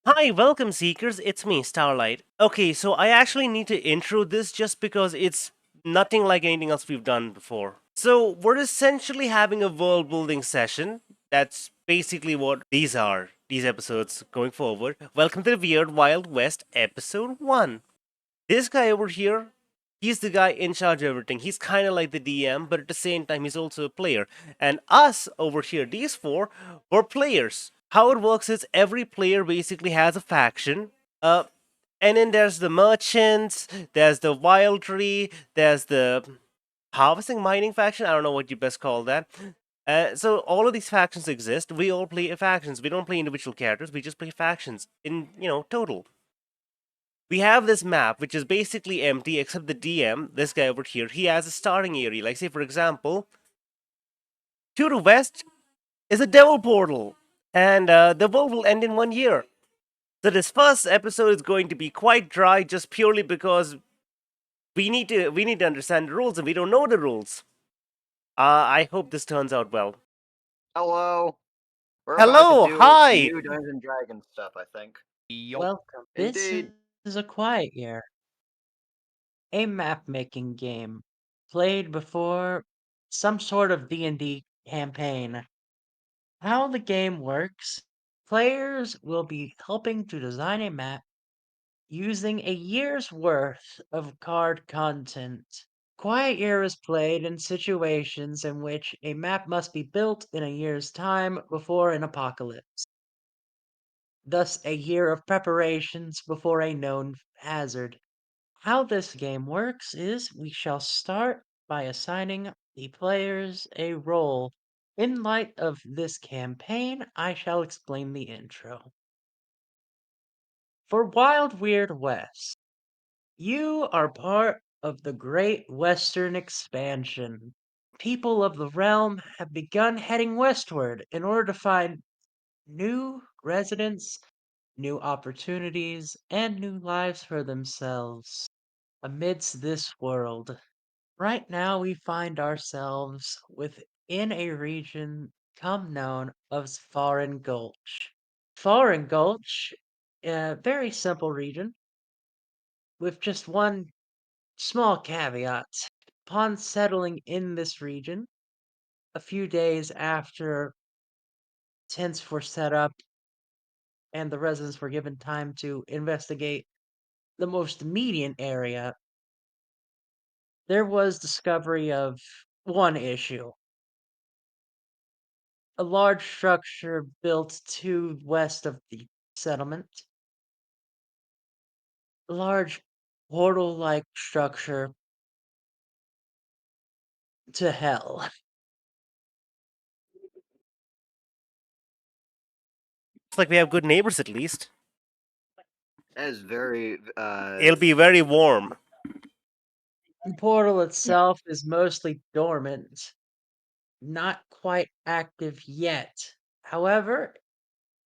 Hi, welcome seekers. It's me, Starlight. Okay, so I actually need to intro this just because it's nothing like anything else we've done before. So, we're essentially having a world building session. That's basically what these are, these episodes going forward. Welcome to the Weird Wild West, episode 1. This guy over here, he's the guy in charge of everything. He's kind of like the DM, but at the same time, he's also a player. And us over here, these four, were players. How it works is every player basically has a faction. Uh, and then there's the merchants, there's the wildry, there's the harvesting mining faction. I don't know what you best call that. So all of these factions exist. We all play factions. We don't play individual characters. We just play factions in total. We have this map which is basically empty except the DM, this guy over here, he has a starting area. Like, say, for example, to the west is a devil portal, and the world will end in 1 year. So this first episode is going to be quite dry, just purely because we need to understand the rules, and we don't know the rules. I hope this turns out well. Hello. We're about to Hello, do hi. new Dungeons and Dragons stuff, I think. Yup. Welcome. This Indeed. is a quiet year, a map making game played before some sort of D&D campaign. How the game works, players will be helping to design a map using a year's worth of card content. Quiet Year is played in situations in which a map must be built in a year's time before an apocalypse. Thus, a year of preparations before a known hazard. How this game works is we shall start by assigning the players a role. In light of this campaign, I shall explain the intro. For Wyrd West, you are part of the Great Western Expansion. People of the realm have begun heading westward in order to find new residents, new opportunities, and new lives for themselves amidst this world. Right now, we find ourselves within a region come known as Foreign Gulch. Foreign Gulch, a very simple region with just one small caveat. Upon settling in this region, a few days after tents were set up and the residents were given time to investigate the most immediate area, there was discovery of one issue. A large structure built to west of the settlement. A large portal-like structure to hell. Looks like we have good neighbors at least. That is very It'll be very warm. The portal itself is mostly dormant, not quite active yet. However,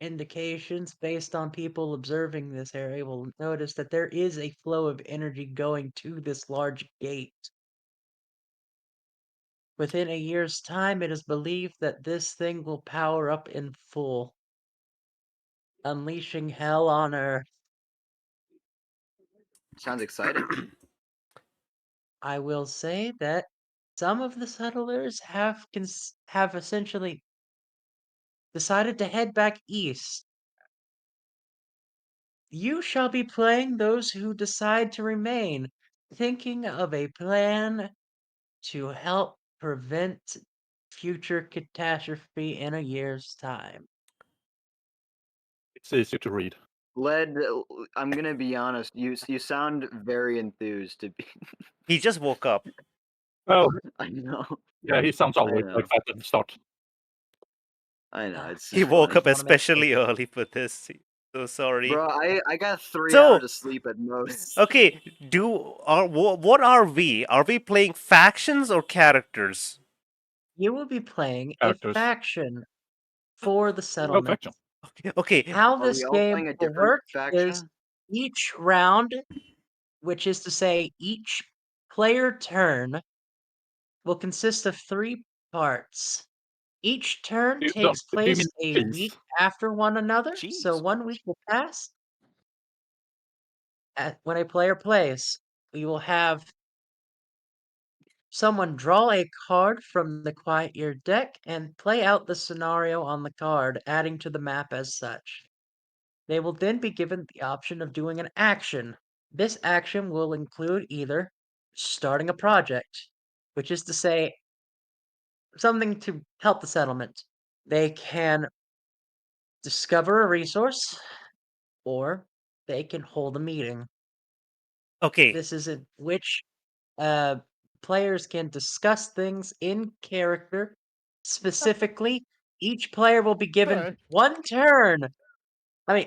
indications based on people observing this area will notice that there is a flow of energy going to this large gate. Within a year's time, it is believed that this thing will power up in full, unleashing hell on Earth. sounds exciting. I will say that some of the settlers have essentially decided to head back east. You shall be playing those who decide to remain, thinking of a plan to help prevent future catastrophe in a year's time. It's easy to read. Led, I'm gonna be honest. You sound very enthused to be. He just woke up. Oh, I know. yeah, he sounds I always know. like that at the start. I know. It's He just woke funny, up Just want to make sure. especially early for this. So sorry. bro. I got 3 hours So, of sleep at most. okay, what are we? Are we playing factions or characters? You will be playing a Characters. faction for the Oh, settlement. faction. Okay, How Are we this all game playing a will different work is faction? each round, which is to say each player turn, will consist of three parts. Each turn Do takes do you place mean a week cheese? after one another, so Jeez. 1 week will pass. When a player plays, we will have someone draw a card from the Quiet Year deck and play out the scenario on the card, adding to the map as such. They will then be given the option of doing an action. This action will include either starting a project, which is to say, something to help the settlement. They can discover a resource, or they can hold a meeting. Okay, This is in which uh, players can discuss things in character. Specifically, each player will be given Okay.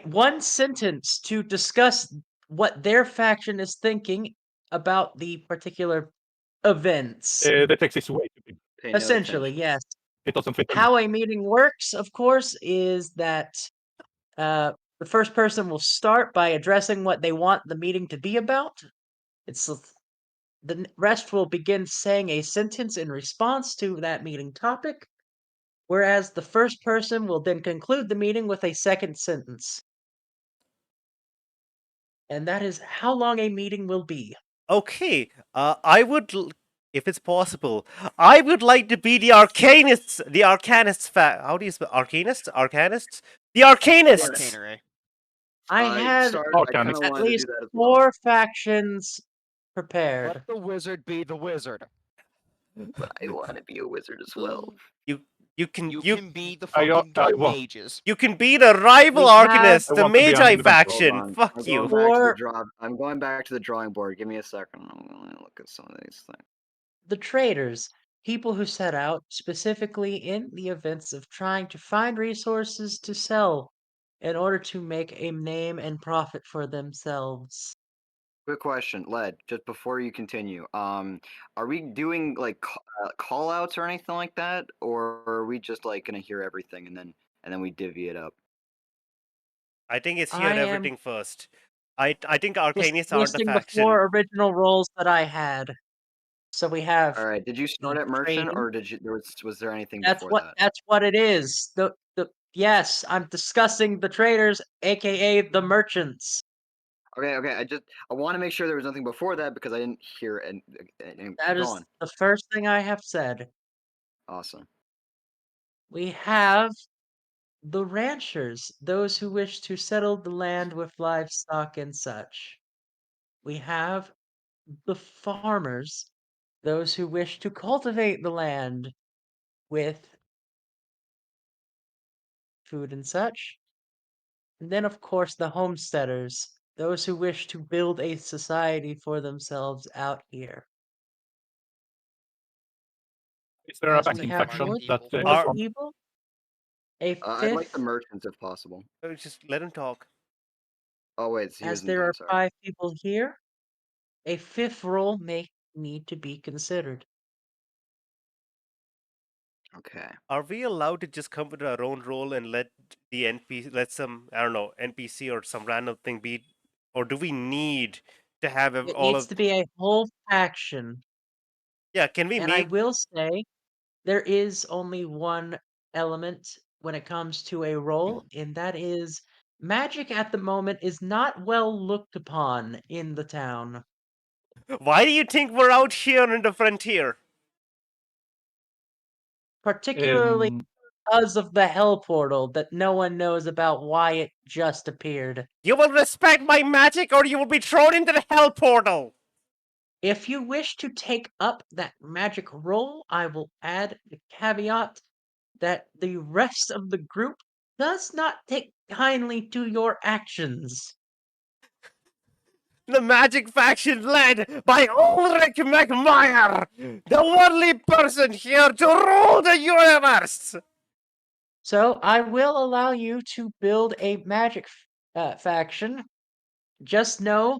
one sentence to discuss what their faction is thinking about the particular events. The text is way too big. Pay no Essentially, attention. yes. It doesn't fit in. How a meeting works, of course, is that the first person will start by addressing what they want the meeting to be about. The rest will begin saying a sentence in response to that meeting topic, whereas the first person will then conclude the meeting with a second sentence. And that is how long a meeting will be. okay. If it's possible, I would like to be the arcanists. The arcanists. How do you spell arcanists? Arcanists. The arcanists. Arcanery. I had Sorry, I kind Arcanist. of at wanted to least do that as well. 4 factions Let prepared. the wizard be the wizard. But I want to be a wizard as well. You you can You you can be the I fucking I good want mages. you can be the rival We have arcanist, I the want to be an Magi inventor. Hold faction. on. Fuck I'm you. going back to the For draw. I'm going back to the drawing board. Give me a second. I'm going to look at some of these things. the traders, people who set out specifically in the events of trying to find resources to sell in order to make a name and profit for themselves. Quick question, Led. Just before you continue, are we doing like call outs or anything like that, or are we just like gonna hear everything and then we divvy it up? I think it's I heard am everything first. I think just arcanists aren't the listing the faction. 4 original roles that I had. So we have All right. Did you start the at merchant, trading. or did you was there anything before that? That's what it is. The yes, I'm discussing the traders, aka the merchants. Okay. I want to make sure there was nothing before that because I didn't hear and That keep is going. the first thing I have said. Awesome. We have the ranchers, those who wish to settle the land with livestock and such. We have the farmers, those who wish to cultivate the land with food and such. And then, of course, the homesteaders, those who wish to build a society for themselves out here. Is there a As we backing have faction more, that people. more is Are one? people, a I'd like the fifth, merchants if possible. just let him talk. Oh wait, he as isn't there done. are Sorry. 5 people here, a fifth role may need to be considered. Okay. Are we allowed to just come with our own role and let let some, I don't know, NPC or some random thing be, or do we need to have It all needs of? to be a whole faction. Yeah, can we And I make? will say there is only one element when it comes to a role, and that is magic at the moment is not well looked upon in the town. Why do you think we're out here in the frontier? Particularly Um, because of the hell portal that no one knows about why it just appeared. You will respect my magic, or you will be thrown into the hell portal. If you wish to take up that magic role, I will add the caveat that the rest of the group does not take kindly to your actions. The magic faction led by Ulrich McMire, the only person here to rule the universe. So I will allow you to build a magic faction. Just know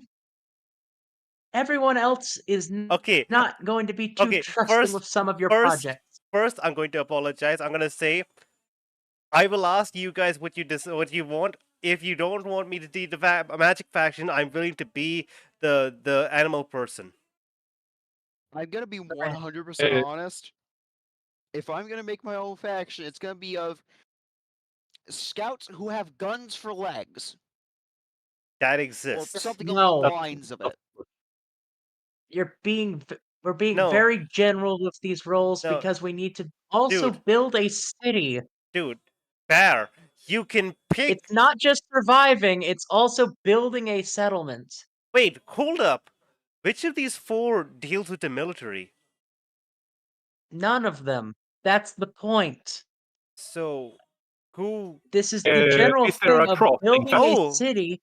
everyone else is Okay, not going to be too okay. trusting with some of your First, projects. first, I'm going to apologize. I'm gonna say I will ask you guys what you want. If you don't want me to be the magic faction, I'm willing to be the animal person. I'm gonna be Okay. 100% honest. if I'm gonna make my own faction, it's gonna be of scouts who have guns for legs, That or exists. something along the No. lines of it. We're being No. very general with these roles No. because we need to also Dude. build a city. Dude, Bear, you can pick. It's not just surviving, it's also building a settlement. Wait, hold up. Which of these four deals with the military? None of them. That's the point. So, who? This is the general Is there thing a of crafting building a Oh. city.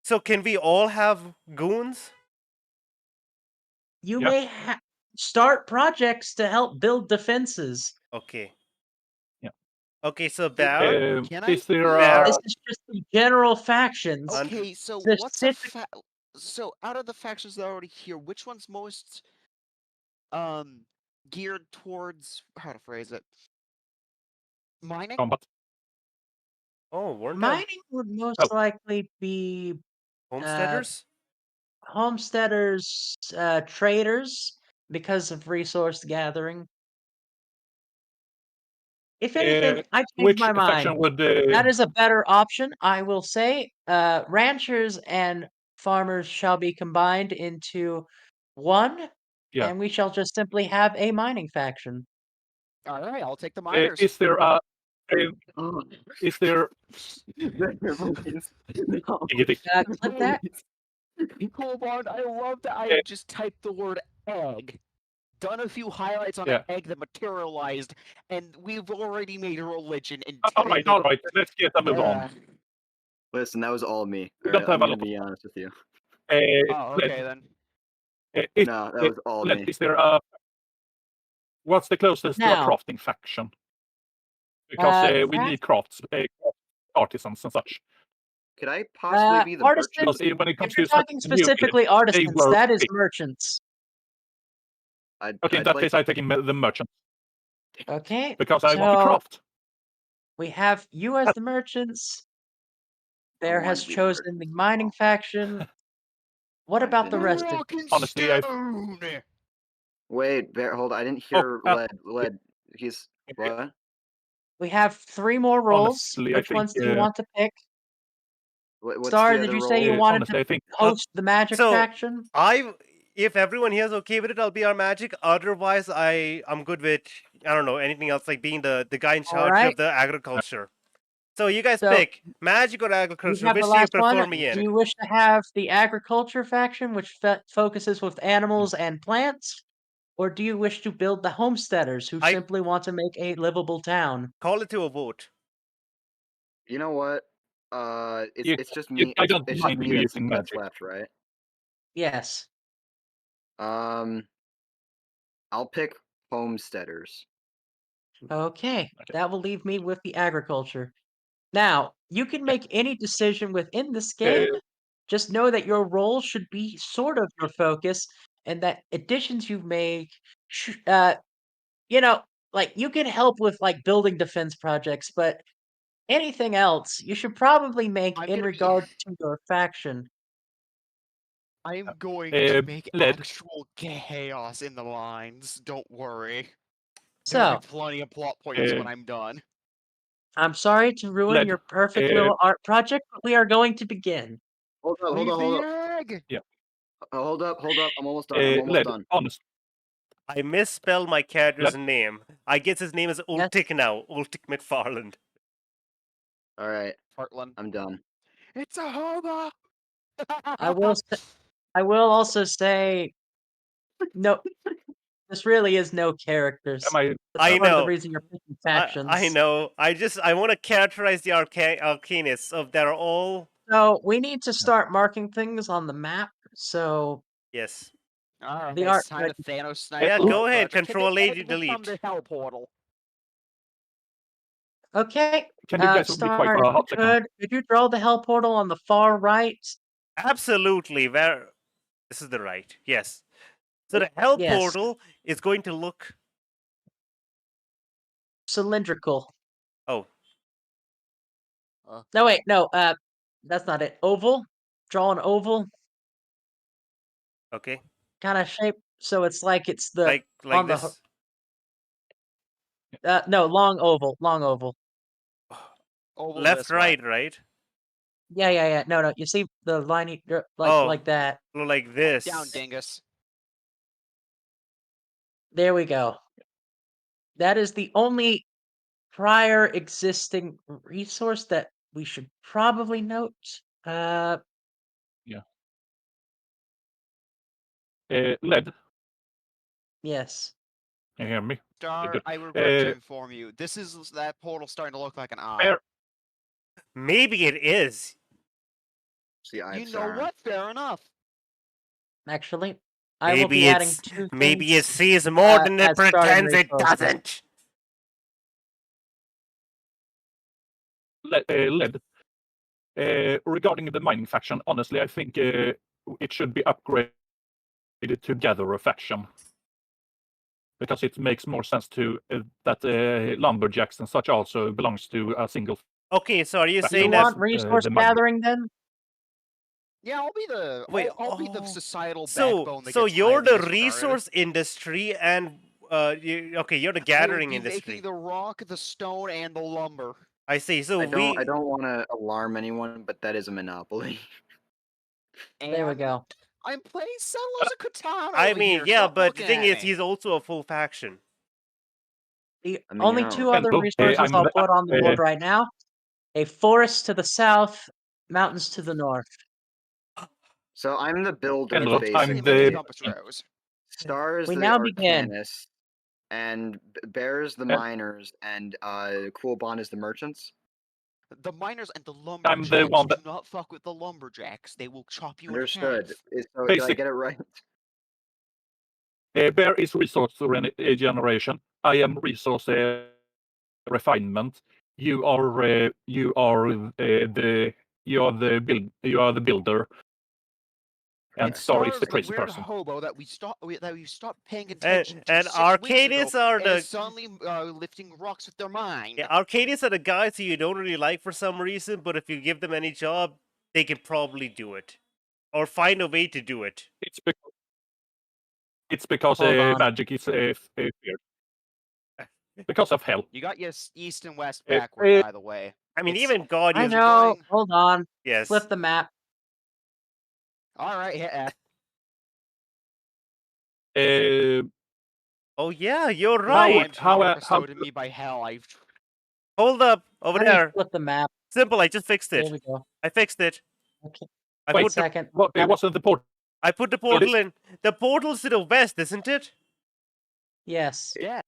So can we all have goons? You Yeah. may start projects to help build defenses. Okay. Yeah. Okay, so Bear, Can I? Is there Bear, This is just the general factions. Okay, so what's a Specific. so out of the factions that are already here, which one's most geared towards how to phrase it? Mining? combat? oh, weren't there Mining would most Oh. likely be homesteaders? homesteaders, traders, because of resource gathering. If anything, I changed Which my mind. faction would? That is a better option, I will say. Ranchers and farmers shall be combined into one, Yeah. and we shall just simply have a mining faction. All right, I'll take the miners. Is there Oh, is there? please. No. Click that. Hold on, I love that I Eh. just typed the word egg, done a few highlights on Yeah. an egg that materialized, and we've already made a religion and All right. Let's get a move on. Listen, that was all me. We All don't right, I'm have a gonna lot be honest with you. Oh, okay then. No, that was all me. Is there what's the closest to a Now, crafting faction? Because we that need crafts, artisans and such. Could I possibly be the artisans. merchant? Because when it If comes you're to talking something new, specifically they artisans, were that is big. merchants. Okay, in I'd that like case, I'm taking the merchant Okay, because I want to so craft. we have you as the merchants. Bear wanted has to be the chosen the merchant. mining faction. What I about the didn't- rest of you? Rockin' Honestly, stone! Wait, hold. I didn't hear Oh, Led. He's what? We have 3 more roles. Honestly, I Which think, ones do you want to pick? What's Star, the did other you say you role? wanted honestly, to I think host the magic So faction? if everyone here is okay with it, I'll be our magic. Otherwise, I'm good with I don't know anything else like being the guy in charge Alright. of the agriculture. So you guys So, pick magic or you agriculture. have the Which do you last one. prefer me Do in? you wish to have the agriculture faction, which focuses with animals and plants? Or do you wish to build the homesteaders, who I simply want to make a livable town? call it to a vote. You know what? It's just me. I don't It's just mind me you that's using magic. left, right? Yes. I'll pick homesteaders. Okay, Okay. that will leave me with the agriculture. Now, you can make any decision within this game. Just know that your role should be sort of your focus, and that additions you make, sh- uh, you know, like you can help with like building defense projects, but anything else you should probably make I'm in gonna be. regard to your faction. I'm going to make Led. actual chaos in the lines. Don't worry. There'll So, be plenty of plot points when I'm done. I'm sorry to ruin Led. your perfect little art project, but we are going to begin. Hold up, Leave hold the up. egg! Hold up. I'm almost done. I'm almost Led. done. Honest. I misspelled my character's Led. name. I guess his name is Yes. Ultic now. Ultic McFarland. All right, Heartland. I'm done. It's a hobo! I will also say no. This really is no characters. Am I? That's I part of the know. reason you're picking I factions. know. I want to characterize the arcanists of that are all So we need to start marking things on the map. So yes. Alright, the it's art. time to Thanos snipe Yeah, the go art ahead. project. Can Control the A egg to become delete. the hell portal? Okay. Can you guys be quite Star, if you hot second? could you draw the hell portal on the far right? Absolutely. Where this is the right. Yes. So the hell Yes. portal is going to look. Cylindrical. Oh, No, wait, no. That's not it. Oval. Draw an oval okay. kind of shape, so it's like it's the Like on the. this. No, long oval. Long oval. Oval Left, this way. right, right? Yeah. No. You see the line Oh. like that. Like this. Down, dingus. There we go. That is the only prior existing resource that we should probably note. Lead, Yes. can you hear me? Star, Good. I regret to inform you. This is that portal starting to look like an eye. Bear, Maybe it is. See, I You know what? Fair enough. Actually, I will be Maybe adding it's 2 maybe it things sees more than it as starting pretends it resources. doesn't. lead. Regarding the mining faction, honestly, I think it should be upgraded to gather a faction. Because it makes more sense to that lumberjacks and such also belongs to a single. Okay, so are you faction. Do you saying that? want resource the mining. gathering then? Yeah, I'll be the Wait, I'll be the oh. societal So backbone that so gets you're highly the disregarded. resource industry, and you're the I will gathering be industry. making the rock, the stone, and the lumber. I see. So I we. don't want to alarm anyone, but that is a monopoly. There we And go. I'm playing Settlers of Catan I over mean, here. yeah, Stop but the looking thing at is, me. he's also a full faction. The I mean, only yeah. 2 other Hello, resources I'm I'll the- put on the board right now: a forest to the south, mountains to the north. So I'm the builder, Hello, Compass, I'm make basically. the the- compass rose. Star is We the now begin. arcanist, and Bear's the miners, and Cool Bond is the merchants. The miners and the I'm lumberjacks. the one Do that not fuck with the lumberjacks. They will chop you Understood. in half. So did I Basic. get it right? Bear is resource generation. I am resource refinement. You are the builder. And Star is the Star's crazy weird person. hobo that we stopped paying attention to And 6 weeks ago, Arcadius are and the is suddenly lifting rocks with their mind. yeah, Arcadius are the guys who you don't really like for some reason, but if you give them any job, they can probably do it, or find a way to do it. It's because Hold on. magic is feared. Because of hell. You got your east and west Eh, backward, eh, by the way. I mean, It's- even God I used. know. going- Hold on. Yes. Flip the map. All right, hit F. Oh yeah, you're The right. power bestowed in me by hell. I've Hold up, over Let me there. flip the map. Simple. I just fixed There it. we go. I fixed it. Okay. I Wait, put the Second. What, Got it it. wasn't the port. I put the portal in. The portal's to the west, isn't it? Yes. yeah.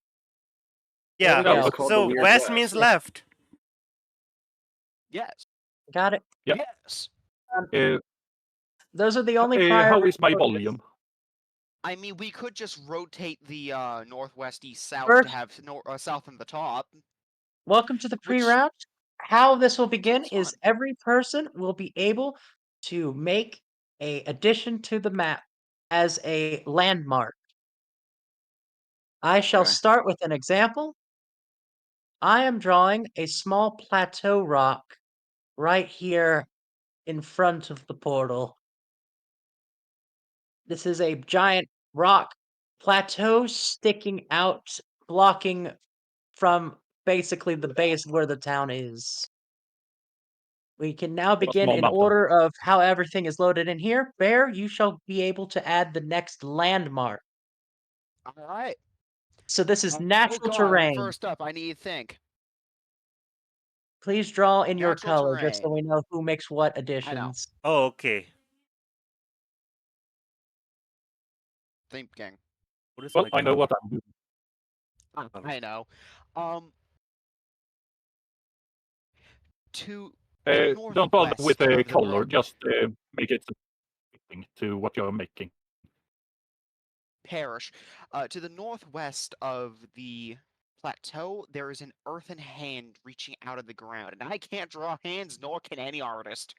Yeah. we go. It's called the So Wyrd west West. means left. Yes. Got it. Yeah. Yes. Those are the only prior How is my resources. volume? I mean, we could just rotate the northwest, east, south First- to have south in the top. Welcome to the Which- pre-round. How this will begin Sounds is fun. every person will be able to make a addition to the map as a landmark. I shall Okay. start with an example. I am drawing a small plateau rock right here in front of the portal. This is a giant rock plateau sticking out, blocking from basically the base where the town is. We can now begin small in mountain. order of how everything is loaded in here. Bear, you shall be able to add the next landmark. All right. So this is Oh natural God, terrain. First up, I need to think. Please draw in your Natural color just so terrain. we know who makes what additions. Oh, okay. Thinking. What is Well, my I know color? what I'm doing. I know. To Don't bother with northwest the of the color. Earl Just make it fitting to what you're making. Parish, to the northwest of the plateau, there is an earthen hand reaching out of the ground, and I can't draw hands, nor can any artist.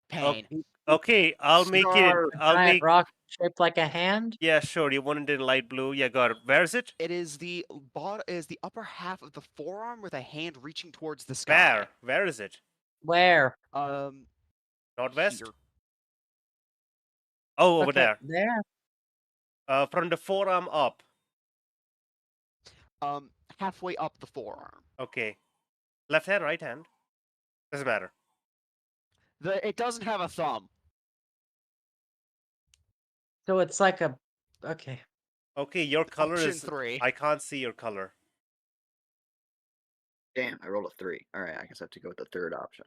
Pain. Okay, I'll make it. Star. I'll Giant make. rock shaped like a hand. Yeah, sure. You want it in light blue? Yeah, got it. Where is it? It is the upper half of the forearm with a hand reaching towards the sky. Where? Where is it? Where? Northwest? Here. Oh, over Okay, there. there. From the forearm up. halfway up the forearm. Okay. Left hand, right hand? Doesn't matter. It doesn't have a thumb. So it's like a. Okay. Okay, your color Option is. 3. I can't see your color. Damn, I rolled a 3. All right, I guess I have to go with the third option.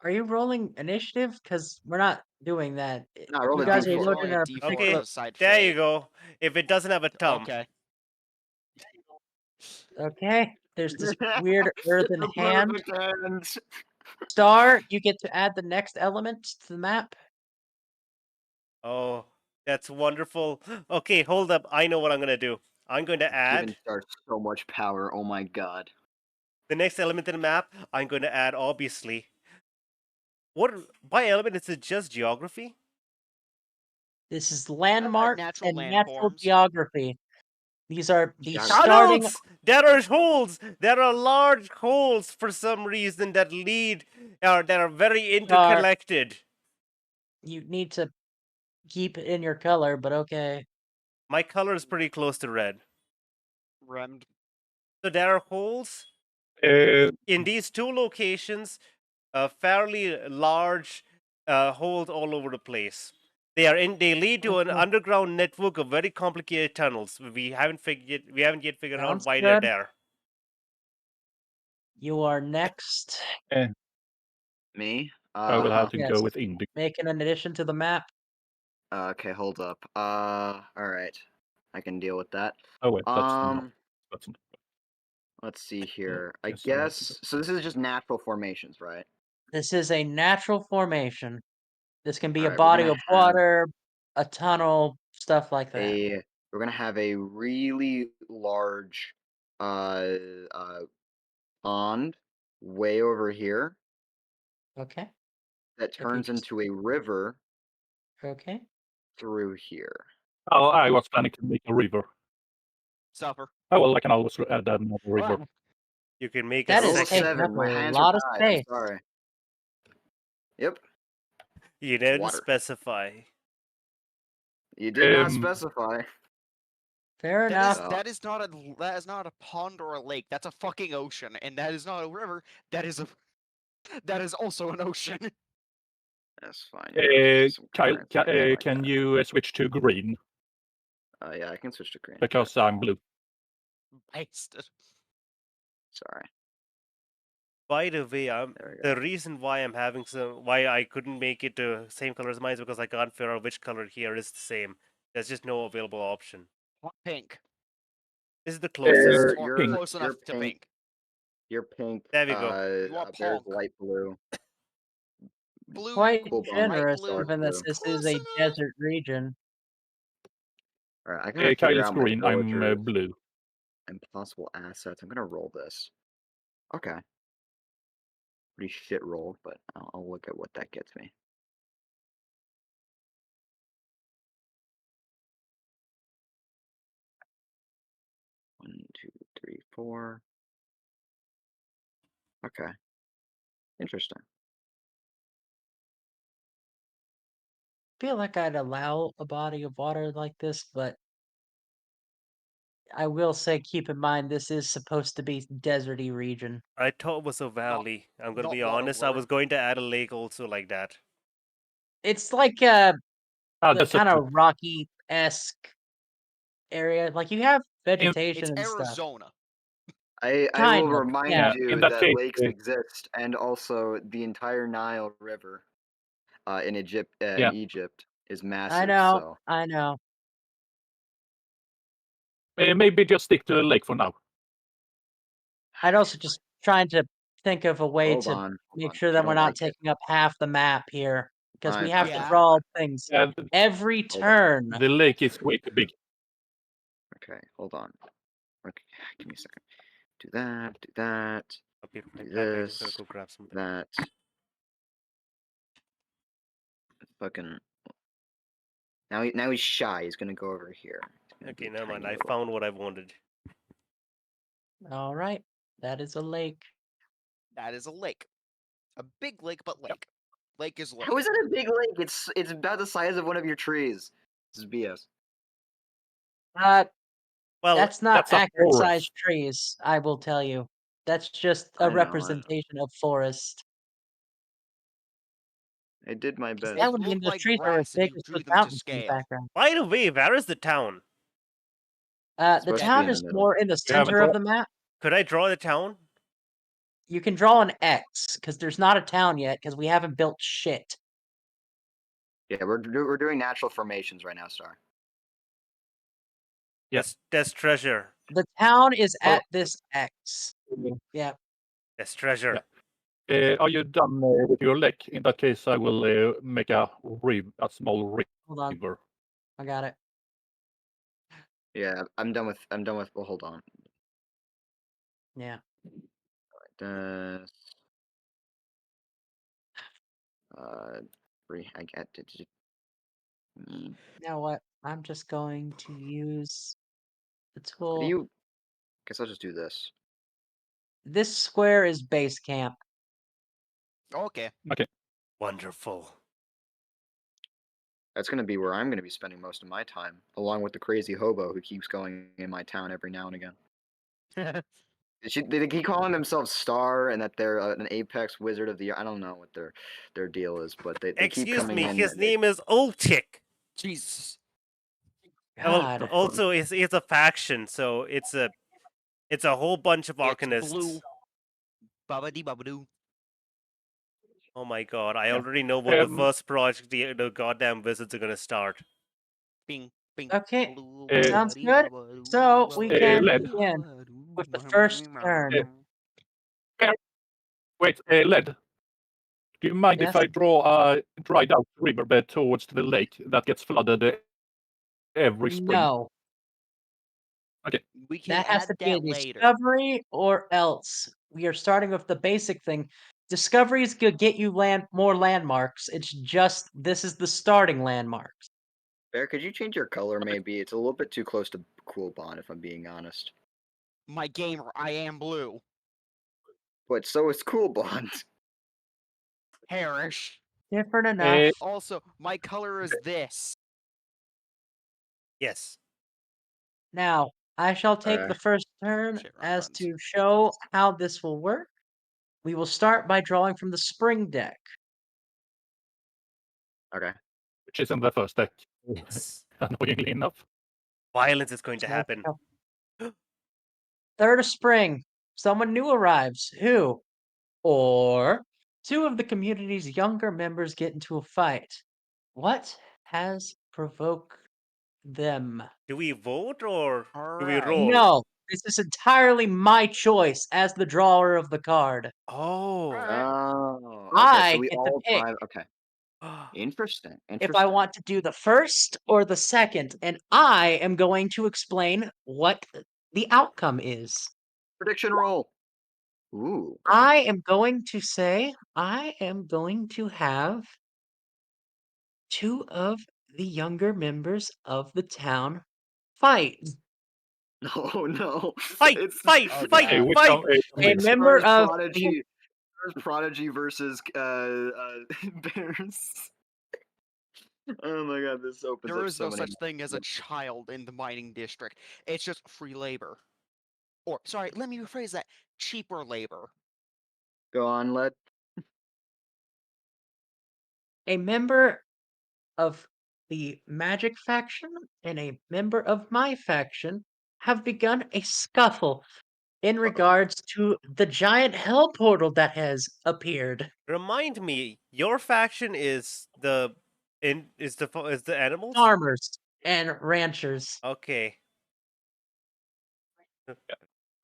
Are you rolling initiative? Because we're not doing that. No, I rolled You a guys No, are D4. he's loading rolling a a D4 particular. to decide There you fate. go. If it doesn't have a thumb. Okay. Okay. There's this weird earthen The hand. perfect hand. Star, you get to add the next element to the map. Oh, that's wonderful. Okay, hold up. I know what I'm gonna do. I'm going to Giving add Star so much power. Oh my god. the next element to the map. I'm going to add, obviously. What by element is it just geography? This is landmarks Natural and natural landforms. geography. These are the Geography. starting. Tunnels! There are holes! There are large holes for some reason that lead that are very interconnected. You need to keep it in your color, but okay. My color is pretty close to red. Remmed. So there are holes Uh, in these two locations, fairly large holes all over the place. They lead to an Okay. underground network of very complicated tunnels. We haven't yet figured out Sounds why they're good. there. You are next. Me? I will have to Yes. go with Indy. Making an addition to the map. Okay, hold up. Alright. I can deal with that. Oh wait, that's not. That's not. Let's see here. I Yes, I have to guess so this is just natural formations, right? This is a natural formation. This can be a Alright, we're body gonna of have water, a tunnel, stuff like that. we're gonna have a really large uh uh pond way over here Okay. that If you turns just into a river okay. through here. Oh, I was planning to make a river. Suffer. Oh well, I can always add another river. You can make a That I is rolled a section. taking up 7. a My hands are lot of tied. I'm space. sorry. Yep. You didn't Water. specify. You did not Um, specify. Fair enough. So- That is not a pond or a lake. That's a fucking ocean, and that is not a river. That is also an ocean. That's fine. You're gonna get some Kyle, currency. I like can that. you switch to green Yeah, I can switch to green. because I'm blue? Wasted. Sorry. By the way, There we go. the reason why I'm having why I couldn't make it the same color as mine is because I can't figure out which color here is the same. There's just no available option. Hot pink. This is the You're, closest. Or pink. close enough to pink. pink. You're pink. There we go. You want There's punk. light blue. Blue. Quite Cool bond. Light generous, blue. given that blue. this is Close a enough. desert region. Alright, I gotta Kyle figure is out my green. I'm villagers blue. and possible assets. I'm gonna roll this. Okay. Pretty shit roll, but I'll look at what that gets me. One, two, three, four. Okay. Interesting. Feel like I'd allow a body of water like this, but I will say keep in mind this is supposed to be deserty region. I thought it was a valley. I'm gonna not be honest. I Waterworld. was going to add a lake also like that. It's like Ah, the that's kind of rocky-esque area. Like you have vegetation It's and stuff. Arizona. I Kind will of, remind yeah. you in that that case, lakes exist, and also the entire Nile River in Yeah. Egypt is I massive. know, So I know. maybe just stick to the lake for now. I'd also just trying to think of a way hold to on. make I sure that we're don't not like it. taking up half the map here because we have to Yeah. draw things Yeah, every Hold on. turn. the lake is way too big. Okay, hold on. Okay, give me a second. Do that. Do that. I'll be right Do back. I just gotta this. go grab something. That. Fucking. Now he's shy. He's gonna go over here. He's gonna Okay, be a never mind. tiny I little- found what I wanted. All right, that is a lake. That is a lake. A big lake, but lake. Lake is lake. How is that a big lake? It's about the size of one of your trees. This is BS. Well, That's not That's a accurate forest. sized trees, I will tell you. That's just I a know, representation of forest. I did my 'Cause best. They that would mean look those like trees are as grass if big you as drew those them to mountains in the scale. background. by the way, where is the town? It's The supposed to be town in the is middle. more in the You haven't center of the map. Could I draw the town? You can draw an X, because there's not a town yet, because we haven't built shit. Yeah, we're doing natural formations right now, Star. Yeah. That's treasure. The town is Oh. at this X. Yeah. That's treasure. Are you done with your lake? In that case, I will make a small Hold on. river. I got it. Yeah, I'm done with. Well, hold on. Yeah. Uh, I get it. You know what? I'm just going to use the How tool. do you? Guess I'll just do this. This square is base camp. Okay. Wonderful. That's gonna be where I'm gonna be spending most of my time, along with the crazy hobo who keeps going in my town every now and again. They keep calling themselves Star and that they're an apex wizard of the year. I don't know what their deal is, but they keep Excuse coming me, in. his and they- name is Olchik. Jesus. Well, God. also it's a faction, so it's a whole bunch of It's arcanists. blue. Babadi babadoo. Oh my god, I Yeah. already know what the Um, first project the goddamn wizards are gonna start. Bing, bing. Okay, blue, sounds babadi, good. babadoo, So we can Led. begin babadoo, with the first turn. Wait, Led. Do you mind Yes. if I draw a dried out riverbed towards the lake that gets flooded every spring? No, We can that has add to be a that later. discovery or else. We are starting with the basic thing. Discoveries could get you more landmarks. It's just this is the starting landmarks. Bear, could you change your color? Maybe it's a little bit too close to Cool Bond, if I'm being honest. My gamer, I am blue. But so is Cool Bond. Harish. Different enough. Also, my color is this. Yes. Now, I shall take Okay. the first turn Shit, wrong as buttons. to show how this will work. We will start by drawing from the spring deck. Okay. Which is in the first deck, Yes. annoyingly enough. Violence is going to So, happen. Third of spring, someone new arrives. Who? Or two of the community's younger members get into a fight. What has provoked them? Do we vote or do we Alright. roll? No, this is entirely my choice as the drawer of the card. Oh. Alright. Oh. Okay. I So we get to all pick Okay. Interesting. if I want to do the first or the second, and I am going to explain what the outcome is. Prediction roll. Ooh. Okay. I am going to say I am going to have two of the younger members of the town fight. Oh no. Fight! It's Fight! Oh, Fight! God. Which Fight! one? A member Spurs of Prodigy. Spurs Prodigy versus Bears. Oh my god, this opens There up is so no many. such thing as a child in the mining district. It's just free labor. Or, sorry, let me rephrase that. Cheaper labor. Go on, Led. a member of the magic faction and a member of my faction have begun a scuffle in regards to the giant hell portal that has appeared. Remind me, your faction is the animals? Farmers and ranchers. Okay. I'm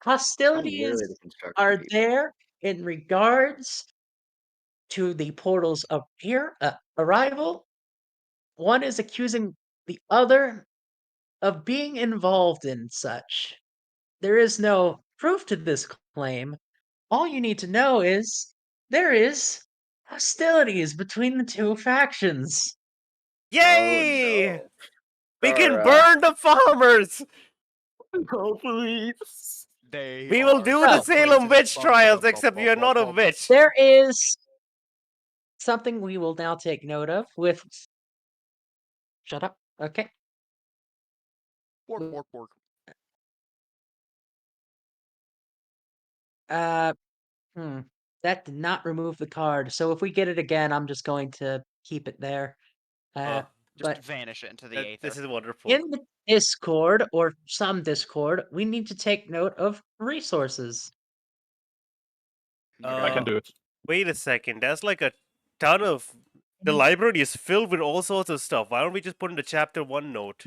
Hostilities really the construction are people. there in regards to the portal's arrival. One is accusing the other of being involved in such. There is no proof to this claim. All you need to know is there is hostilities between the two factions. Yay! Oh We no. can burn the farmers! No, please. They We will are do the So- Salem crazy. witch trials, except you're not a witch. There is something we will now take note of with. Shut up. Okay. Bork, bork, bork. Uh, That did not remove the card. So if we get it again, I'm just going to keep it there. Uh, Just But vanish it into the aether. this is wonderful. in the Discord, or some Discord, we need to take note of resources. I can do it. Wait a second. That's like a ton of. The library is filled with all sorts of stuff. Why don't we just put in the chapter 1 note?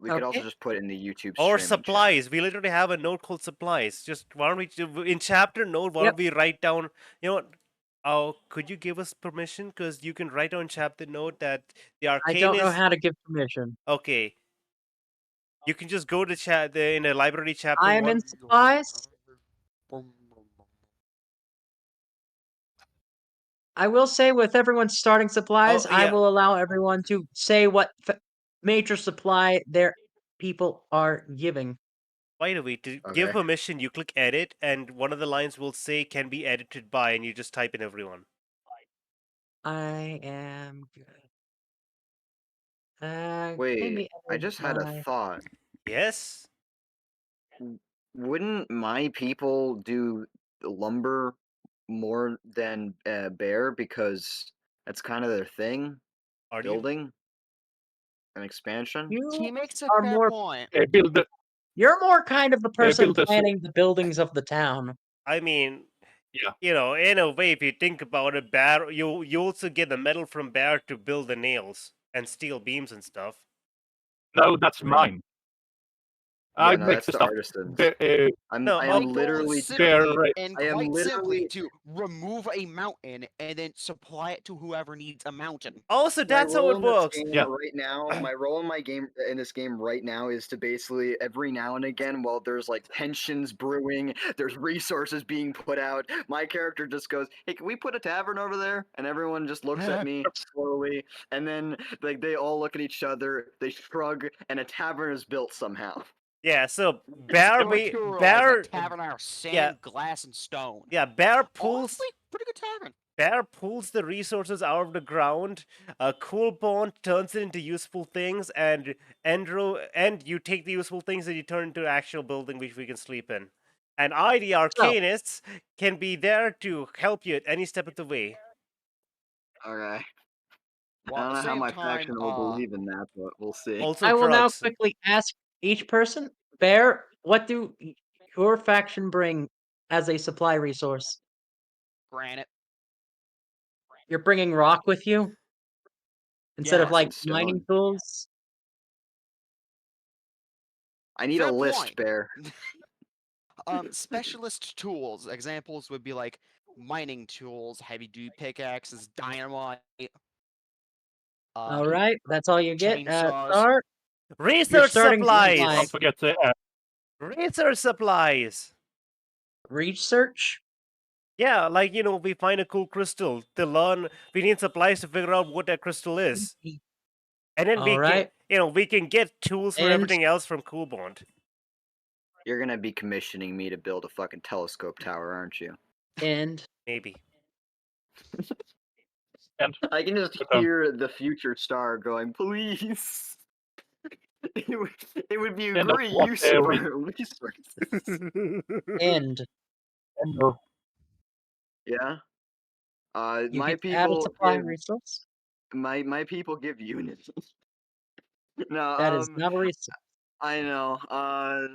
We could also Okay. just put it in the YouTube Or streaming chat. supplies. We literally have a note called supplies. Just why don't we in chapter note? Why Yep. don't we write down? You know what? Oh, could you give us permission? Because you can write down chapter note that the I don't know arcanist. how to give permission. Okay. You can just go to in a library chapter I am 1. in supplies. I will say, with everyone starting supplies, I yeah. will allow everyone to say what major supply their people are giving. By the way, to give Okay. permission, you click edit, and one of the lines will say "can be edited by," and you just type in everyone. I am good. Can Wait, be I edited just had a by- thought. Yes. Wouldn't my people do lumber more than bear because that's kind of their thing? Are you? Building and expansion. You He makes a are fair more. point. You're more kind of the person build a planning the buildings of the town. I mean, Yeah. you know, in a way, if you think about it, bear you also get the metal from bear to build the nails and steel beams and stuff. No, that's I mean, mine. Yeah, I no, make that's the the stuff. artisans. The, No, I My am goal literally is simply and I am quite simply literally to remove a mountain and then supply it to whoever needs a mountain. also my that's how role it in this works. game Yeah. right now. My role in this game right now is to basically every now and again, while there's like tensions brewing, there's resources being put out. My character just goes, "Hey, can we put a tavern over there?" And everyone just looks at me slowly, and then like they all look at each other, they shrug, and a tavern is built somehow. Yeah, so bear Bear tavern out of sand, yeah. glass, and stone. Yeah, bear pulls. Honestly, pretty good tavern. Bear pulls the resources out of the ground. Cool Bond turns it into useful things, and you take the useful things and you turn into an actual building which we can sleep in. And I, the arcanists, can be there to help you at any step of the way. Okay. While I at don't the know how same my time, faction will believe in that, but we'll see. Also, I will now drugs. quickly ask each person, Bear, what do your faction bring as a supply resource? granite. You're bringing rock with you? Instead of Yes. like And stone. mining tools? I need Fair a list, point. Bear. Specialist tools. Examples would be like mining tools, heavy-duty pickaxes, dynamite. All right, that's all you get. Chainsaws. Start. Research starting supplies. supply. don't forget the Research supplies. Research. Yeah, like we find a cool crystal to learn. We need supplies to figure out what that crystal is, and then All right. we can get tools for And- everything else from Cool Bond. You're gonna be commissioning me to build a fucking telescope tower, aren't you? And Maybe. and I can just hear the future star going, "Please." It would be a And of great what use they of re- our resources. and Yeah. you My get to add a people supply give resource. my people give units. No, That is not a resource. I know. I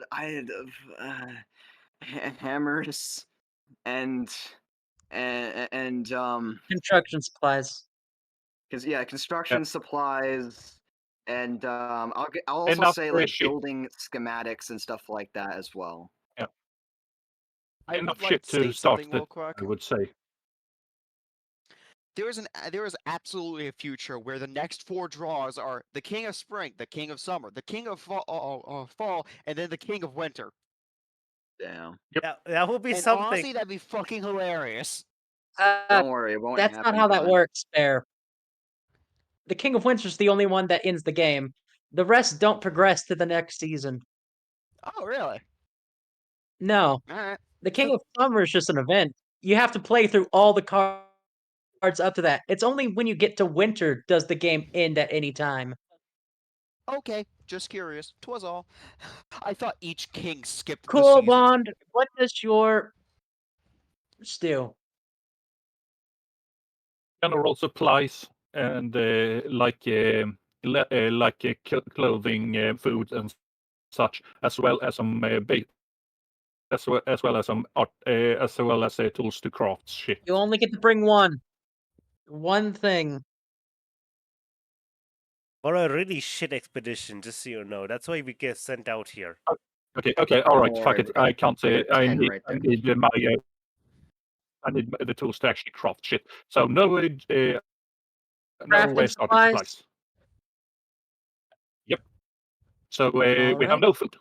had hammers and Construction supplies. construction supplies, and I'll also Enough say for a like ship. building schematics and stuff like that as well. I enough would like shit to to state start something the. real quick. I would say. There is absolutely a future where the next 4 draws are the King of Spring, the King of Summer, the King of Fall, and then the King of Winter. Damn. That will be And something. honestly, that'd be fucking hilarious. Don't worry, it won't That's happen. not how that 'cause works, Bear. The King of Winter's the only one that ends the game. The rest don't progress to the next season. Oh, really? No. All right. The King of Summer is just an event. You have to play through all the cards cards up to that. It's only when you get to winter does the game end at any time. Okay, just curious. 'Twas all. I thought each king skipped the Cool season. Bond, what does your stew? General supplies and clothing, food, and such, as well as some as well as some art, as well as tools to craft shit. You only get to bring one. One thing. For a really shit expedition, just so you know. That's why we get sent out here. Okay, all right, Don't fuck worry, it. bro. I can't say. Got a 10 right I there. need I need the tools to actually craft shit. So no Crafting starting supplies. supplies. Yep. So we have Alright. no food.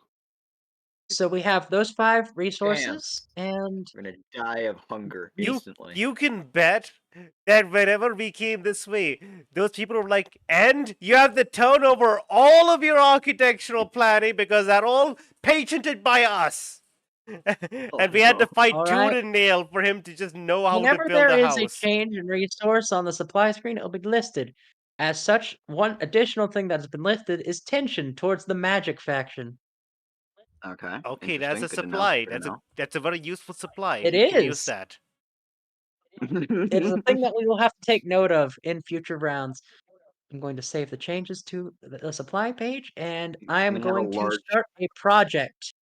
So we have those 5 Damn. resources, and We're gonna die of hunger instantly. You can bet that whenever we came this way, those people were like, and you have the turnover all of your architectural planning because they're all patented by us. And we had to no. fight Alright. tooth and nail for him to just know how to whenever build there a is a house. change in resource on the supply screen, it'll be listed. As such, one additional thing that has been listed is tension towards the magic faction. Okay. Okay, that's Interesting. a Good to know. supply. Good to That's a very useful supply. It We can use is. that. It is a thing that we will have to take note of in future rounds. I'm going to save the changes to the supply page, and I am Gonna have a going to large. start a project.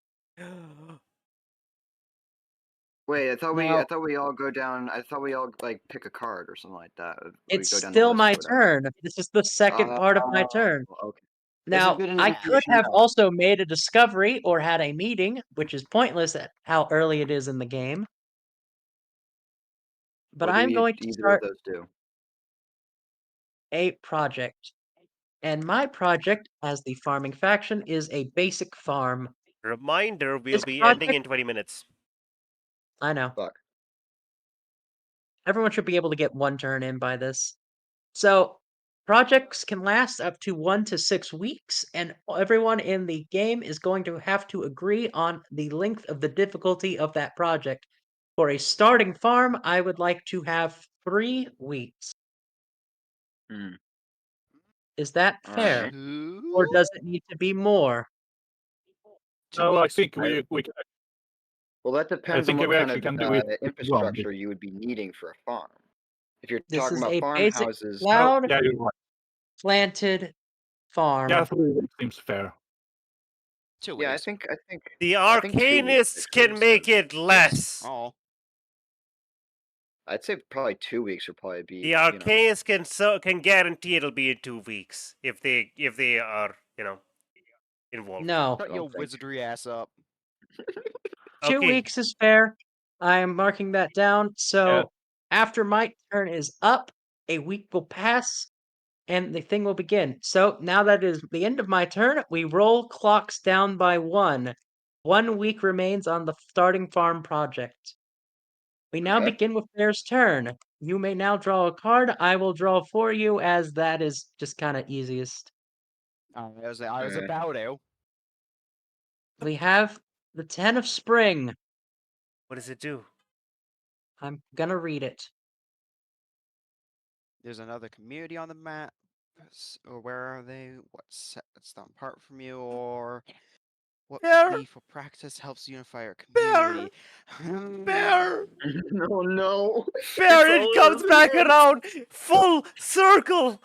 Wait, I thought Now, we all go down. I thought we all like pick a card or something like that. We it's go down the still list or my whatever. turn. This is the second part of my turn. Okay. This is Now, good I could information have to know. also made a discovery or had a meeting, which is pointless at how early it is in the game. But What do I'm going to either of start those do? a project. And my project, as the farming faction, is a basic farm. Reminder, we'll This be ending project, in 20 minutes. I know. Fuck. Everyone should be able to get one turn in by this. So, projects can last up to 1 to 6 weeks, and everyone in the game is going to have to agree on the length of the difficulty of that project. For a starting farm, I would like to have 3 weeks. Hmm. Is that All fair? right. Or 2? does it need to be more? 2 No, I weeks. think we Well, that depends on think what we kind of actually can do it one infrastructure week. you would be needing for a farm. If you're This talking is about a basic farmhouses, No, cloud yeah, you're right. planted farm. Yeah, 3 weeks seems fair. 2 yeah, weeks. The I think 2 weeks Arcanists makes can most make sense. it less. Oh. I'd say probably 2 weeks would probably be. The Arcanists can guarantee it'll be in 2 weeks if they are involved. No. Shut I your don't think. wizardry ass up. 2 Okay, weeks is fair. I am marking that down. Yeah. So after my turn is up, a week will pass and the thing will begin. So now that is the end of my turn, we roll clocks down by 1. 1 week remains on the starting farm project. We now Okay. begin with Bear's turn. You may now draw a card. I will draw for you as that is just kind of easiest. I was Alright. about to. We have the 10 of spring. what does it do? I'm gonna read it. There's another community on the map. Or where are they? What sets them apart from you? Or what Bear, belief or practice helps unify our bear, community? bear, No, no. bear! It's It all comes over back again. around, full circle,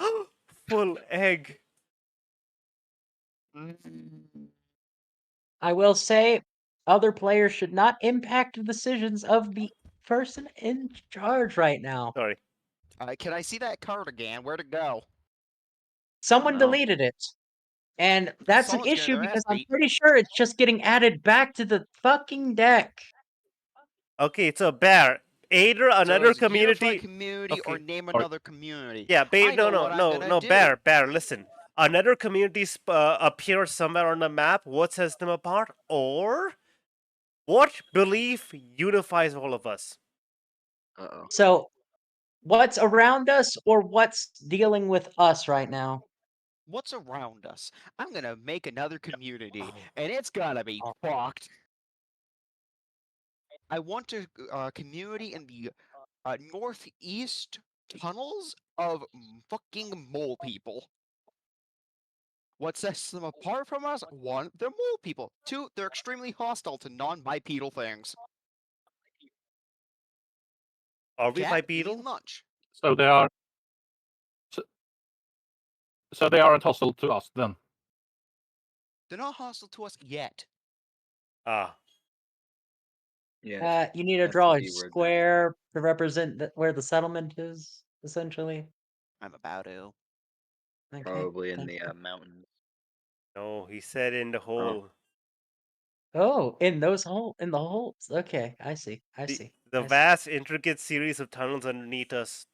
full egg. I will say other players should not impact the decisions of the person in charge right now. Sorry. Can I see that card again? Where'd it go? Someone No. deleted it. And that's an Someone's getting issue their because ass I'm beat. pretty sure it's just getting added back to the fucking deck. Okay, so bear. Either So another it's unify community. community or Okay. name Or- another community. Yeah, I no, know no, what I'm no, gonna no. do. Bear. Listen. Another community appears somewhere on the map. What sets them apart? Or what belief unifies all of us? Uh-oh. So, what's around us or what's dealing with us right now? What's around us? I'm gonna make another community, Oh. and it's gonna be Oh. fucked. I want a community in the northeast tunnels of fucking mole people. What sets them apart from us? One, they're mole people. Two, they're extremely hostile to non-bipedal things. Are we Jack, you bipedal? mean lunch? So they are. So they aren't hostile to us then. They're not hostile to us yet. Ah, Yeah. You need to That's draw the a key word there. square to represent where the settlement is, essentially. I'm about to. Okay, Probably in thank the you. mountains. no, he said in the hole. Oh, in the holes. Okay, I see. I The, see. the I see. vast, intricate series of tunnels underneath us.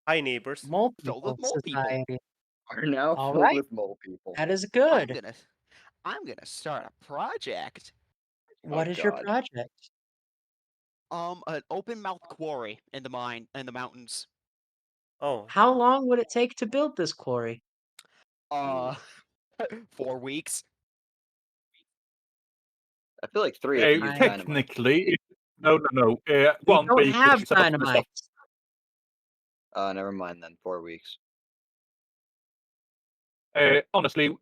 Hi, neighbors. Mole Filled with people mole people. society. Are now All filled right, with mole people. that is I'm good. gonna start a project. What Oh is your God. project? An open mouth quarry in the mountains. Oh, How long would it take to build this quarry? Uh, 4 weeks. I feel like 3 if you use I dynamite. Technically, no. We 1 don't week have to set up the stuff. dynamite. Never mind then. 4 weeks. Honestly,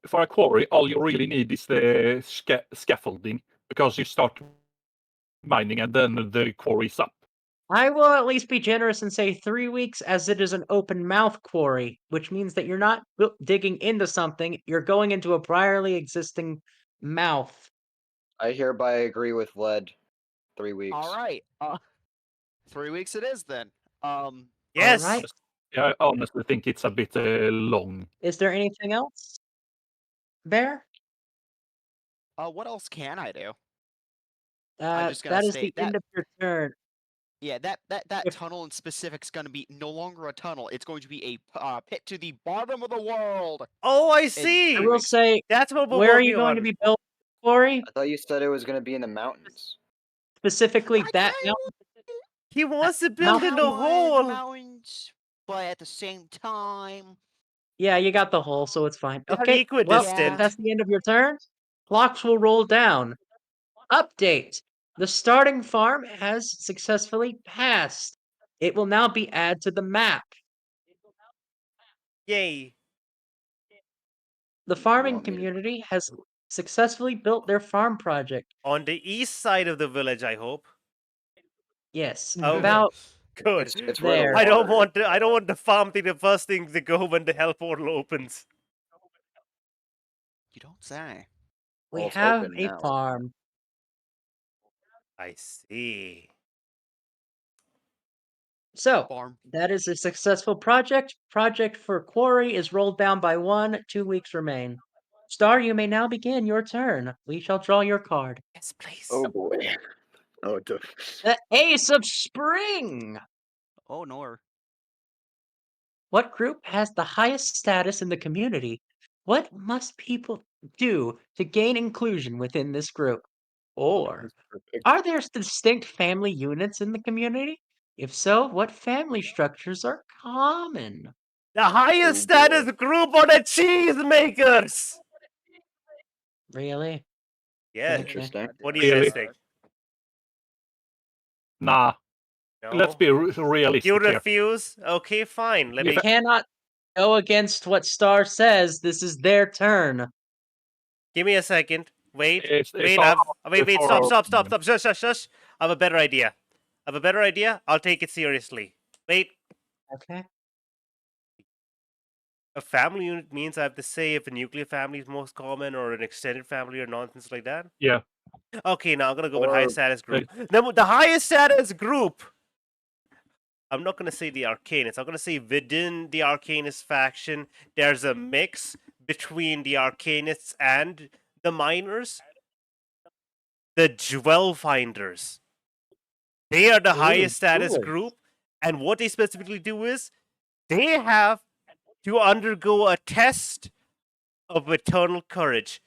for a quarry, all you really need is the scaffolding because you start mining and then the quarry's up. I will at least be generous and say 3 weeks, as it is an open mouth quarry, which means that you're not digging into something, you're going into a priorly existing mouth. I hereby agree with Led. 3 weeks. All right. 3 weeks it is then. yes. right. I honestly think it's a bit long. Is there anything else? Bear? What else can I do? I'm just gonna That is the state that. end of your turn. Yeah, that If tunnel in specific is gonna be no longer a tunnel. It's going to be a pit to the bottom of the world. Oh, I In see. I 3 will weeks. say, That's what we're where are you working going to on. be building the quarry? I thought you said it was going to be in the mountains. Specifically, I that kind mountain. He wants to of build in mountain. the want it in the hole. mountains, but at the same time, Yeah, you got the hole, so it's fine. They're Okay, well, if yeah. equidistant. that's the end of your turn, clocks will roll down. Update. The starting farm has successfully passed. It will now be added to the map. Yay. The You farming want me to? community has successfully built their farm project. On the east side of the village, I hope. Yes, Okay. about Good. It's where the there. I don't water want to. I don't want the farm thing the first thing to go when the hell portal opens. You don't say. We Well, it's have open a now. farm. I see. So, Farm. that is a successful project. Project for quarry is rolled down by 1. 2 weeks remain. Star, you may now begin your turn. We shall draw your card. Yes, please. Oh boy. Oh, The Ace of Spring! Oh no. What group has the highest status in the community? What must people do to gain inclusion within this group? Or are there distinct family units in the community? If so, what family structures are common? The highest Oh, status boy. group are the cheesemakers. Really? Yeah. Okay. Interesting. What do you guys Really? think? Nah, let's No. be You realistic here. refuse? Okay, fine. Let You me. cannot go against what Star says. This is their turn. Give me a second. Wait. It's Wait. all Wait. for Stop. our Stop. Stop. opinion. Stop. Shush. Shush. Shush. I have a better idea. I have a better idea. I'll take it seriously. Wait. Okay. A family unit means I have to say if a nuclear family is most common or an extended family or nonsense like that. Yeah. Okay, now I'm gonna go with Or highest status group. Right. The highest status group. I'm not gonna say the Arcanists. I'm gonna say within the Arcanist faction, there's a mix between the Arcanists and the miners. The Jewel Finders. They are the Ooh, highest status jewelers. group, and what they specifically do is they have to undergo a test of eternal courage,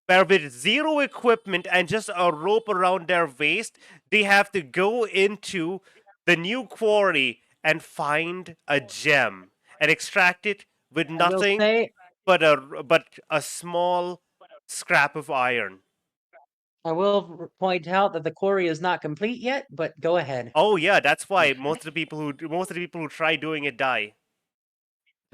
where with zero equipment and just a rope around their waist, they have to go into the new quarry and find a gem and extract it with I will nothing say but a small scrap of iron. I will point out that the quarry is not complete yet, but go ahead. Oh yeah, that's why most of the people who try doing it die.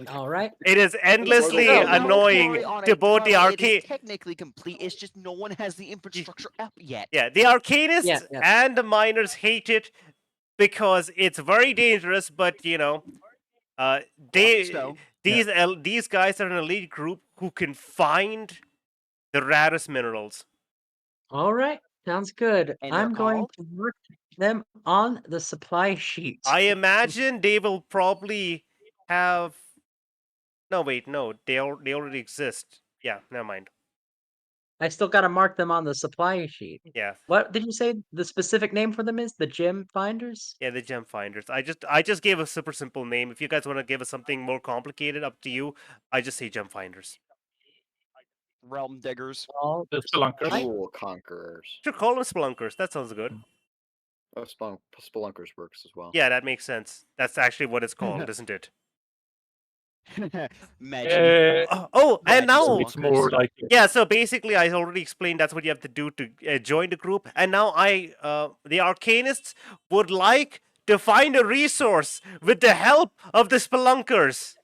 All right. It is endlessly So- Now the annoying quarry on to a both the Starlight is arcade. technically complete. It's just no one has the infrastructure up yet. Yeah, the arcadists Yeah. and the miners hate it because it's very dangerous. But you know, they So, these guys are an elite group who can find the rarest minerals. All right. Sounds good. And they're I'm going called? to mark them on the supply sheet. I imagine they will probably have. No, wait, no, they already exist. Yeah, never mind. I still got to mark them on the supply sheet. Yeah, What did you say the specific name for them is? The gem finders? yeah, the gem finders. I just gave a super simple name. If you guys want to give us something more complicated, up to you. I just say gem finders. Realm Diggers. All The Spelunkers. right. Jewel Conquerors. Should call them spelunkers. That sounds good. Oh, Spelunkers works as well. Yeah, that makes sense. That's actually what it's called, isn't it? Magic. Oh, and Magic now it's more like yeah. So basically, I already explained that's what you have to do to join the group. And now the Arcanists would like to find a resource with the help of the Spelunkers.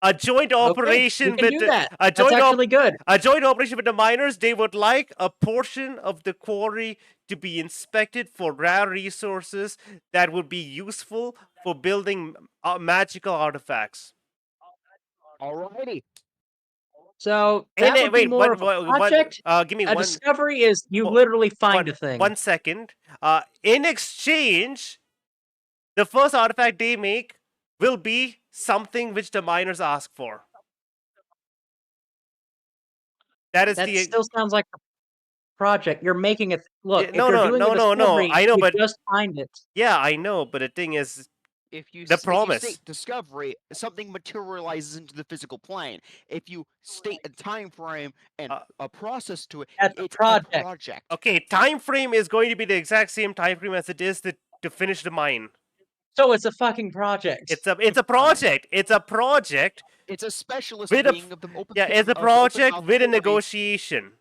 A joint operation we can with do the, that. a That's joint actually good. a joint operation with the miners. They would like a portion of the quarry to be inspected for rare resources that would be useful for building magical artifacts. Alrighty. So that would be Wait, more of a project. give me A one. discovery is you Well, literally find a thing. 1 second. In exchange, the first artifact they make will be something which the miners ask for. That Still sounds like a project. You're making it look. no, if you're no, doing no, a no, no. discovery, I know, you but just find it. yeah, I know. But the thing is, If you the if you promise. state discovery, something materializes into the physical plane. If you state a time frame and a process to it, That's a it's project. a project. Okay, time frame is going to be the exact same time frame as it is to finish the mine. So it's a fucking project. It's a project. It's a project. It's a specialist With a wing of the open. Yeah, it's a project with a negotiation.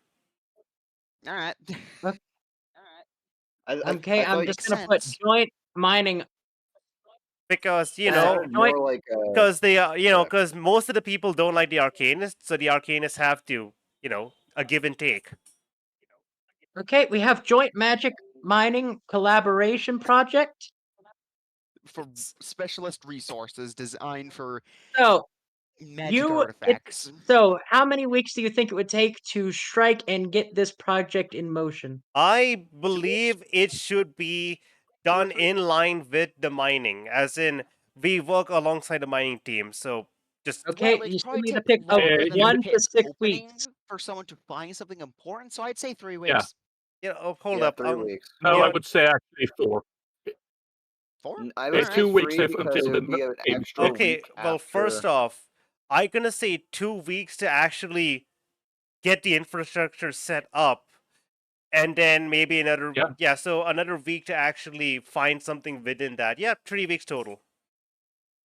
All right. Okay, I I'm thought just gonna put joint mining. Because you know, sounded more like because they yeah. because most of the people don't like the Arcanists, so the Arcanists have to a give and take. Okay, we have joint magic mining collaboration project. For specialist resources designed for So magic artifacts. So how many weeks do you think it would take to strike and get this project in motion? I believe it should be done in line with the mining, as in we work alongside the mining team. So just Okay, Well, it you could still probably need to take pick longer than the 1 to pit 6 opening weeks. for someone to find something important. So I'd say 3 Yeah. weeks. hold Yeah, up. 3 weeks. No, Yeah. I would say actually 4. 4? I would It's say 2 weeks 3 if because until it the would be an game extra starts. Okay, week well, first after. off, I'm gonna say 2 weeks to actually get the infrastructure set up, and then maybe another so another week to actually find something within that. Yeah, 3 weeks total.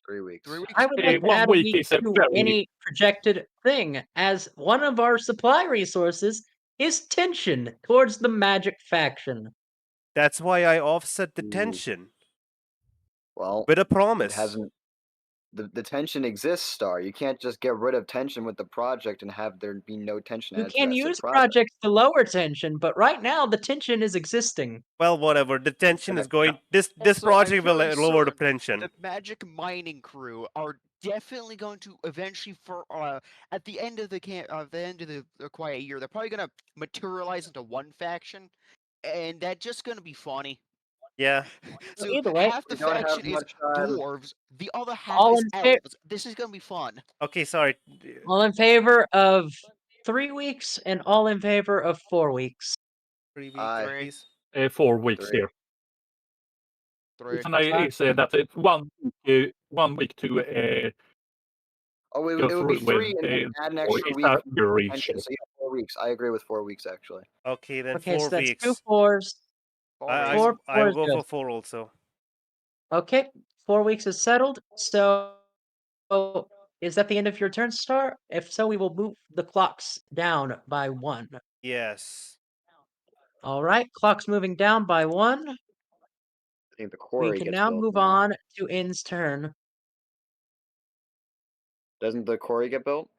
3 weeks. 3 weeks. I would like to 1 add a week week is a to very any projected thing, as one of our supply resources is tension towards the magic faction. That's why I offset the Ooh. tension Well, with a it promise. hasn't. The tension exists, Star. You can't just get rid of tension with the project and have there be no tension. You as can as a use project. projects to lower tension, but right now the tension is existing. Well, whatever. The tension is Okay. going. This Also, project I'm will fairly lower the certain tension. The magic mining crew are definitely going to eventually, for at the end of the quiet year, they're probably going to materialize into one faction, and that's just going to be funny. Yeah. So either way, half the we don't have faction is much time. dwarves, the other half All is in fa- elves. This is going to be fun. Okay, sorry. all in favor of 3 weeks and all in favor of 4 weeks. 3 weeks, Three. please. 4 weeks 3. here. 3. And I say that it's 1 week to Oh, go it would be through 3 with and then add an or extra is week. that very Tension. short? So yeah, 4 weeks. I agree with 4 weeks actually. Okay, then Okay, 4 so that's weeks. 2 fours. 4 I weeks. I will is go good. for 4 also. Okay, 4 weeks is settled. So is that the end of your turn, Star? If so, we will move the clocks down by 1. Yes. All right, clock's moving down by 1. I think the We quarry can gets now built move now. on to In's turn. Doesn't the quarry get built?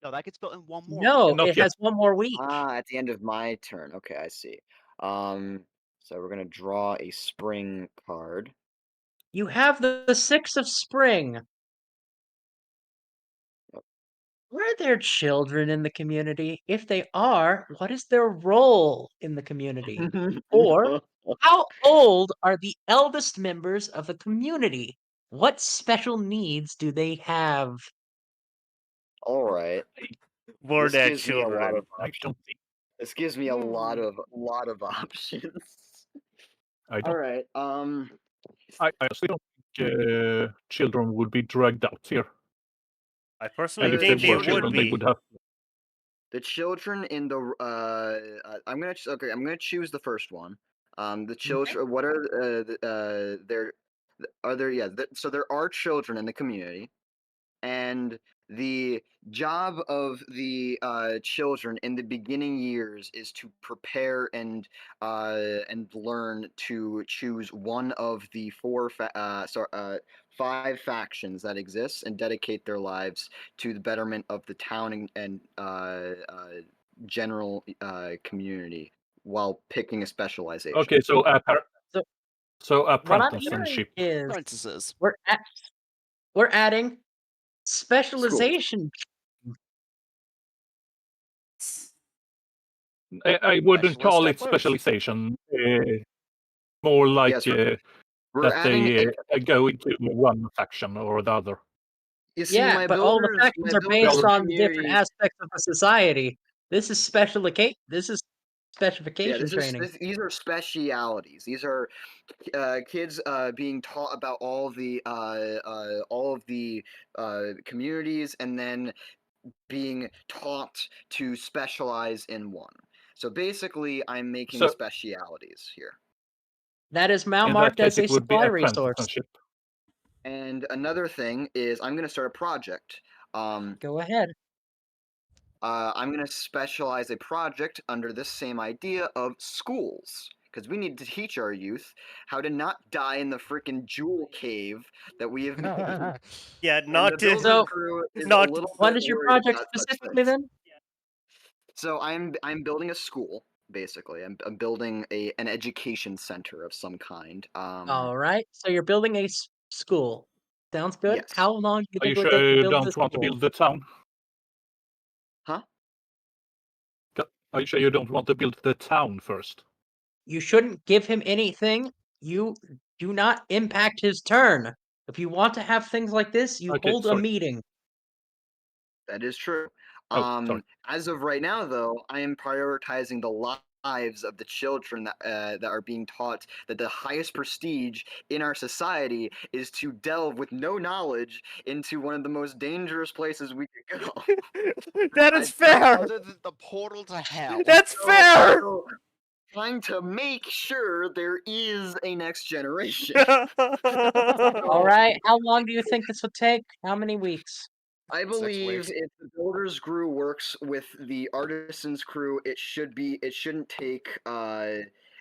No, that gets built in one more No, week. Not it yet. has 1 more week. At the end of my turn. Okay, I see. So we're gonna draw a spring card. You have the 6 of spring. Are there children in the community? If they are, what is their role in the community? Or how old are the eldest members of the community? What special needs do they have? All right. Were This there gives me a lot of children? I don't think. This gives me a lot Hmm. of options. I All don't. right. I honestly don't think children would be dragged out here. I And personally if they think they were would children, they be. would have. The children in the I'm gonna I'm gonna choose the first one. The children. What are there? Are there? Yeah. So there are children in the community, and the job of the children in the beginning years is to prepare and learn to choose one of the 5 factions that exist and dedicate their lives to the betterment of the town and general community while picking a specialization. Okay, so So so what I'm hearing apprenticeship. is Apprentices. we're adding Schools. specialization. I wouldn't Specialist call at it both. specialization. More like Yes, we're that adding they a. go into one faction or the other. You see, Yeah, but all the factions my are builders based Well, on different community. aspects of the society. This is Yeah, specification training. these are specialities. These are kids being taught about all of the communities, and then being taught to specialize in one. So basically, I'm making so specialities here. That is now in that marked case, as a it would be supply resource. apprenticeship. And another thing is, I'm going to start a project. Go ahead. I'm going to specialize a project under this same idea of schools. Because we need to teach our youth how to not die in the freaking jewel cave that we have made. Yeah, And the not to. builder So, crew is a Not. little what bit is your worried project about such specifically things. then? So I'm building a school, basically. I'm building an education center of some kind. All right. So you're building a school. Sounds good. Yes. How long do you Are you think it would sure take to you build this don't want to school? build the town? Huh? Are you sure you don't want to build the town first? You shouldn't give him anything. You do not impact his turn. If you want to have things like this, you Okay, hold a sorry. meeting. That is true. Oh, sorry. As of right now, though, I am prioritizing the lives of the children that are being taught that the highest prestige in our society is to delve with no knowledge into one of the most dangerous places we could go. That I is felt fair. Other than the portal to hell. That's fair. So, trying to make sure there is a next generation. All right. How long do you think this would take? How many weeks? I 6 believe weeks. if the builders crew works with the artisans crew, it shouldn't take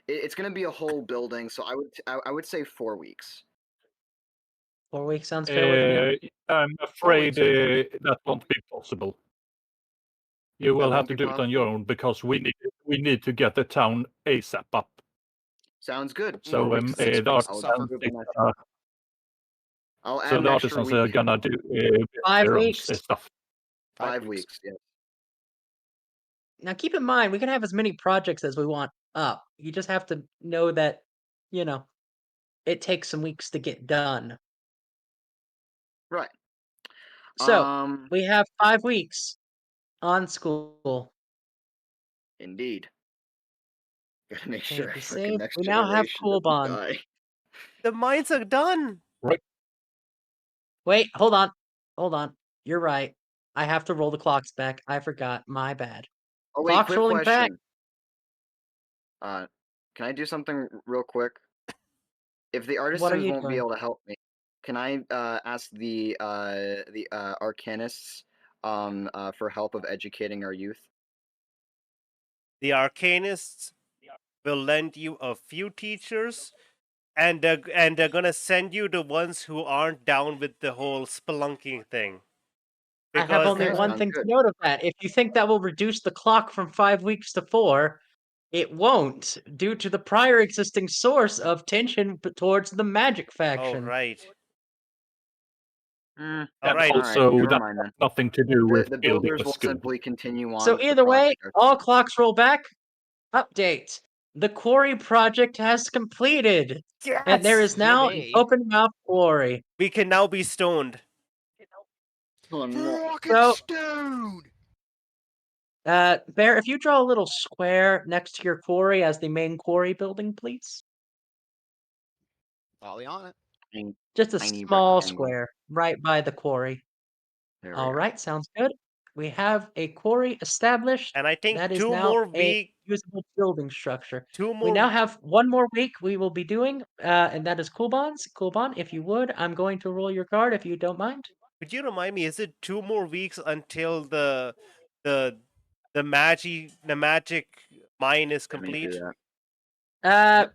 it's going to be a whole building, so I would say 4 weeks. 4 weeks sounds fair with me. I'm 4 afraid weeks. that won't be possible. You will That have won't to be do it on your possible. own because we need to get the town ASAP up. Sounds good. 4 So weeks to 6 the weeks to I'll suffer. artisans, do it by myself. I'll so add an the extra artisans week. are gonna do 5 their own weeks. stuff. 5 weeks. Yeah. Now keep in mind, we can have as many projects as we want up. You just have to know that, you know, it takes some weeks to get done. Right. So Um. we have 5 weeks on school. Indeed. Gotta make Okay, sure be fucking safe. next We now have generation Cool doesn't Bond. die. The mines are done. Right. Wait, hold on. Hold on. You're right. I have to roll the clocks back. I forgot. My bad. Oh wait, Clock's quick rolling back. question. Can I do something real quick? If the What are artisans you won't be doing? able to help me, can I ask the arcanists for help of educating our youth? The arcanists. will lend you a few teachers, and they're gonna send you the ones who aren't down with the whole spelunking thing. I have Because only Okay, they're one sounds thing to good. note of that. If you think that will reduce the clock from 5 weeks to 4, it won't, due to the prior existing source of tension towards the magic oh faction. right, Mm, all And right. all right, also, never that mind has then. nothing to do with The building builders a will school. simply continue on So with the either way, project. all clocks roll back. Update. The quarry project has completed, and there Yes, is now an Yippee. open mouth quarry. we can now be stoned. Oh no. Fucking So, stone! Bear, if you draw a little square next to your quarry as the main quarry building, please. Ollie on it. Tiny Just a tiny small rectangle. square right by the quarry. There we All go. right, sounds good. We have a quarry established. And I think That is two now more a week, usable building structure. two We now more. have one more week we will be doing, and that is Coolbons. Coolbon, if you would, I'm going to roll your card if you don't mind. Could you remind me? Is it 2 more weeks until the the magic mine is Let me do complete? that. Uh, Yep.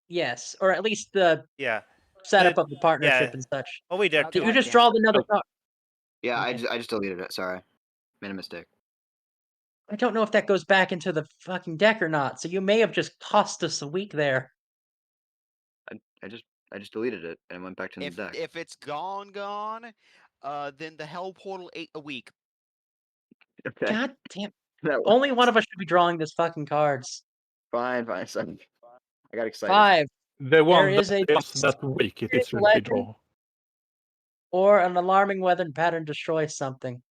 yes, or at least the Yeah. setup The of the partnership yeah. and such. Oh wait, there are Oh, Did you two. just goddamn. draw another card? Yeah, Okay. I just deleted it. Sorry, made a mistake. I don't know if that goes back into the fucking deck or not, so you may have just cost us a week there. I just deleted it and it went back to the deck. If it's gone, then the hell portal ate a week. Okay, God damn. that Only one works. of us should be drawing this fucking cards. Fine. So I got excited. 5. The There one is a that ends that week, it is distinct ready to legend draw. or an alarming weather pattern destroys something.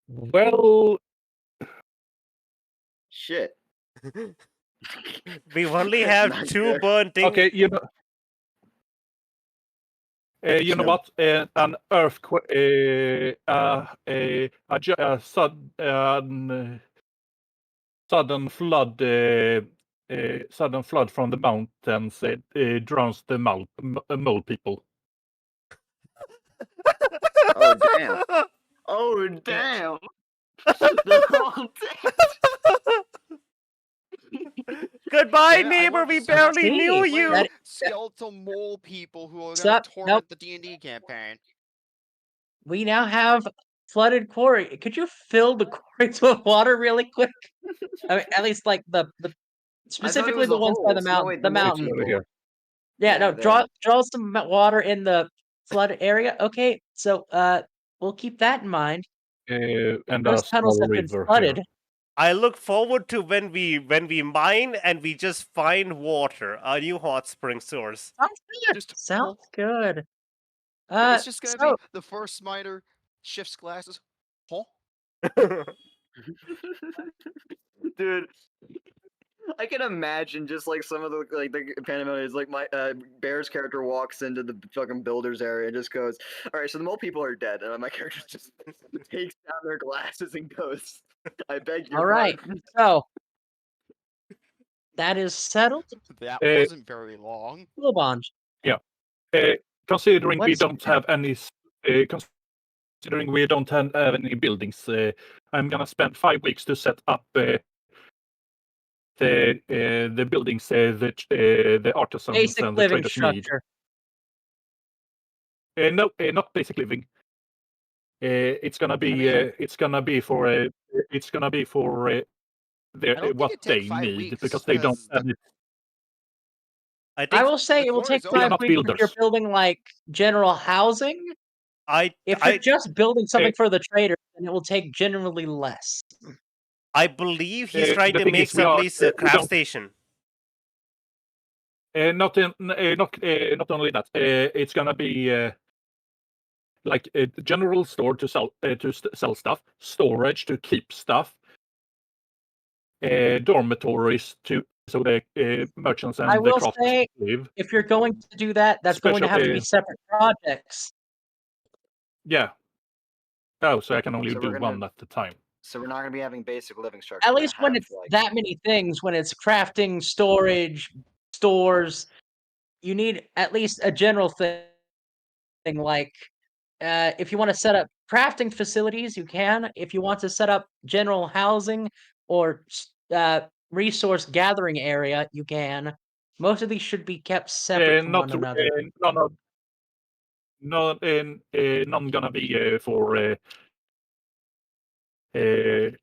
Well, Shit. We only That's have not two good. burnt things. okay, you know No. what? An earthquake, a sudden flood, sudden flood from the mountains drowns the mole people. Oh damn. Oh damn. They're all dead. Goodbye, Damn it, I neighbor. wanted We to set up barely knew See, you. that skeletal mole people who are gonna Sup? Nope. torment the D&D campaign. We now have flooded quarry. Could you fill the quarries with water really quick? I mean, at least like the I thought it specifically was the the ones by the holes. No mountain. wait, The the mole It's mountain. over people. here. Yeah, no. There. Draw some water in the flood area. Okay, so we'll keep that in mind. And Those a tunnels small have been river flooded. here. I look forward to when we mine and we just find water, a new hot spring source. Sounds good. Just Sounds good. it's just gonna So be the first miner shifts glasses. Huh? Dude, I can imagine just like some of the pandemonium is like my Bear's character walks into the fucking builders area and just goes, "All right, so the mole people are dead," and my character just takes down their glasses and goes, "I beg your all right. pardon." So that is settled. That Uh, wasn't very long. Full bond. Considering we What's don't have any, considering we don't have any buildings, I'm gonna spend 5 weeks to set up the buildings the artisans basic and the living traders need. structure? No, not basic living. It's gonna be for I don't think what it'd take they 5 need weeks because they don't because have it. I I think will say the it will quarry's take We are 5 not weeks if you're builders. building like general housing. I If you're I just building something Uh, for the traders, then it will take generally less. I believe he's trying the to thing make is, we some place a we craft don't station. not only that. It's gonna be like a general store to sell stuff, storage to keep stuff, dormitories so the merchants I and the will craftsmen say, live. if you're going to do that, that's going to Special, have to be separate projects. yeah. Oh, so I can only So do we're gonna. one at a time. So we're not gonna be having basic living structure. At We're least gonna when have it's like. that many things, when it's crafting, storage, stores, you need at least a general thing like if you want to set up crafting facilities, you can. If you want to set up general housing or resource gathering area, you can. Most of these should be kept separate from one another. None gonna be for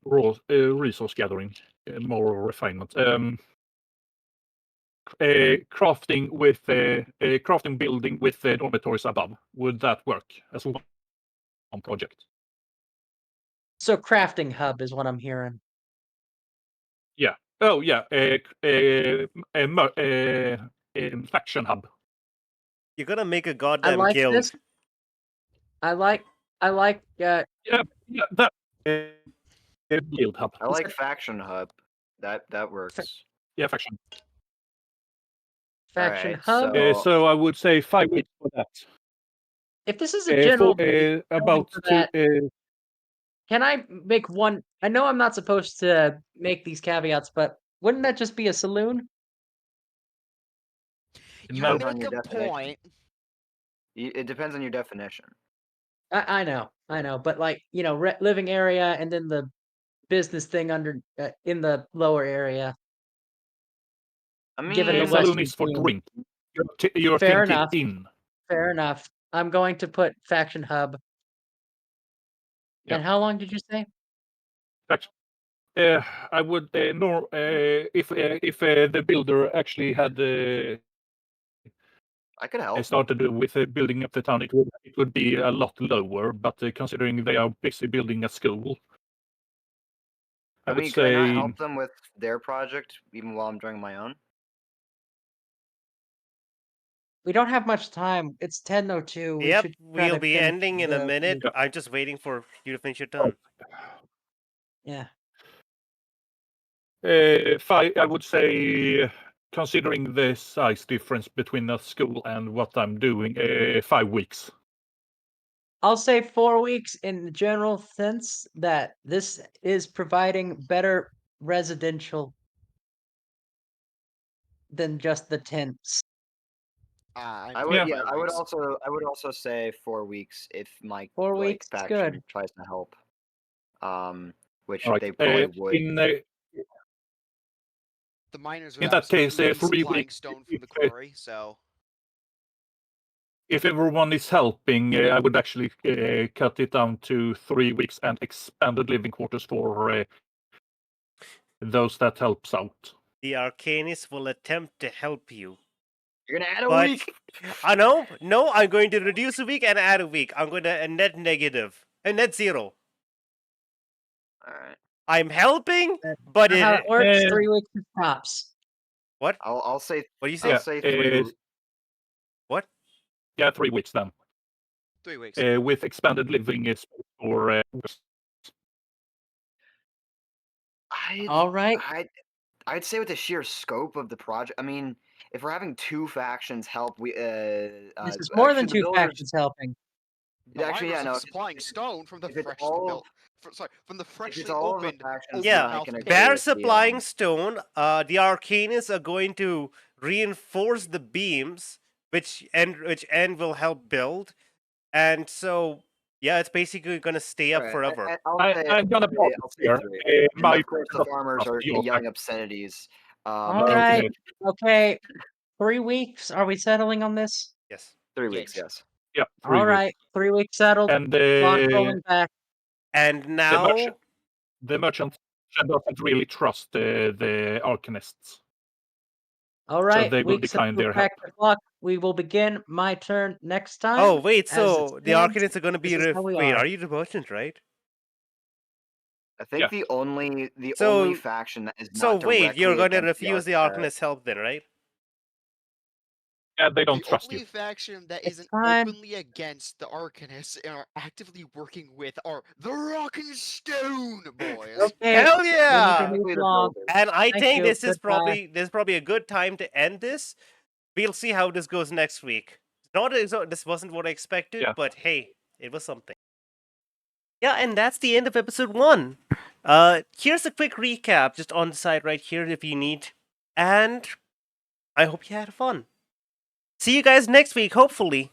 raw resource gathering, more refinement. Crafting with crafting building with dormitories above. Would that work as one project? So crafting hub is what I'm hearing. Yeah. Oh yeah. Faction hub. You're gonna make a I goddamn like guild. this. I like. Yeah. That guild hub. I like faction hub. That works. Yeah, faction. faction Alright, hub. so- So I would say 5 weeks for that. If this is a general building About for two. that, can I make one? I know I'm not supposed to make these caveats, but wouldn't that just be a saloon? You No. Depends on make your a definition. point. It depends on your definition. I know, but like living area and then the business thing under in the lower area. I Given the mean, Saloon Western is for theme. drink. You're Fair thinking enough. in. Fair enough. I'm going to put faction hub. Yeah. And how long did you say? Faction. I would if the builder actually had I could help. started with building up the town, it would be a lot lower. But considering they are busy building a school, I would can I not say help them with their project even while I'm doing my own? We don't have much time. It's 10:02. We Yep, should try we'll to be finish ending in a the- minute. Yeah. I'm just waiting for you to finish your turn. Yeah. I would say, considering the size difference between a school and what I'm doing, 5 weeks. I'll say 4 weeks in the general sense that this is providing better residential than just the tents. I would Yeah. I would also say 4 weeks if my 4 like weeks, faction good. tries to help. Which All right. they probably would. The miners In are that case, absolutely 3 supplying weeks. stone from the quarry, so If everyone is helping, I would actually cut it down to 3 weeks and expanded living quarters for those that helps out. The Arcanist will attempt to help you. You're gonna add a But week. no, I'm going to reduce a week and add a week. I'm going to a net negative, a net zero. Alright. I'm helping, but How it works, 3 weeks is tops. What? I'll say What do you say? I'll say 3 What? Yeah, 3 weeks then. 3 weeks. With expanded living is for All right. I'd say with the sheer scope of the project, I mean, if we're having 2 factions help, we This is more than actually, the 2 builders- factions helping. The actually, miners yeah, are no, supplying stone from the if it's freshly all- built. From the if freshly it's all of the opened. factions, Yeah, then I can open-mouthed agree They're with the, supplying stone. The Arcanists are going to reinforce the beams, which end will help build. And so, yeah, it's basically going to stay up Alright, forever. I'm gonna pause I'll say here. 3. And My of course, the farmers are your yelling obscenities. All Okay. right. Okay. 3 weeks. Are we settling on this? Yes. 3 weeks, Yes. yes. Yeah, 3 All weeks. right. 3 weeks settled. And Clock rolling back. And now, the merchant doesn't really trust the Arcanists. All right. they will weeks decline their back the clock. We will begin my turn next time. oh wait, As so it the stands, Arcanists are going to be this is how we wait, are. are you the merchant, right? I think Yeah. the only So- faction that is So not wait, you're directly going to against refuse the Arcanist help then, right? Yeah, they don't The trust only you. faction that It's isn't time. openly against the Arcanists and are actively working with are the Rock and Stone boys. Okay. Hell We need yeah! to move Technically the along. builders. And I Thank think you. this is Goodbye. probably a good time to end this. We'll see how this goes next week. This wasn't what I expected, Yeah. but hey, it was something. Yeah, and that's the end of episode 1. Here's a quick recap, just on the side right here if you need. And I hope you had fun. See you guys next week, hopefully.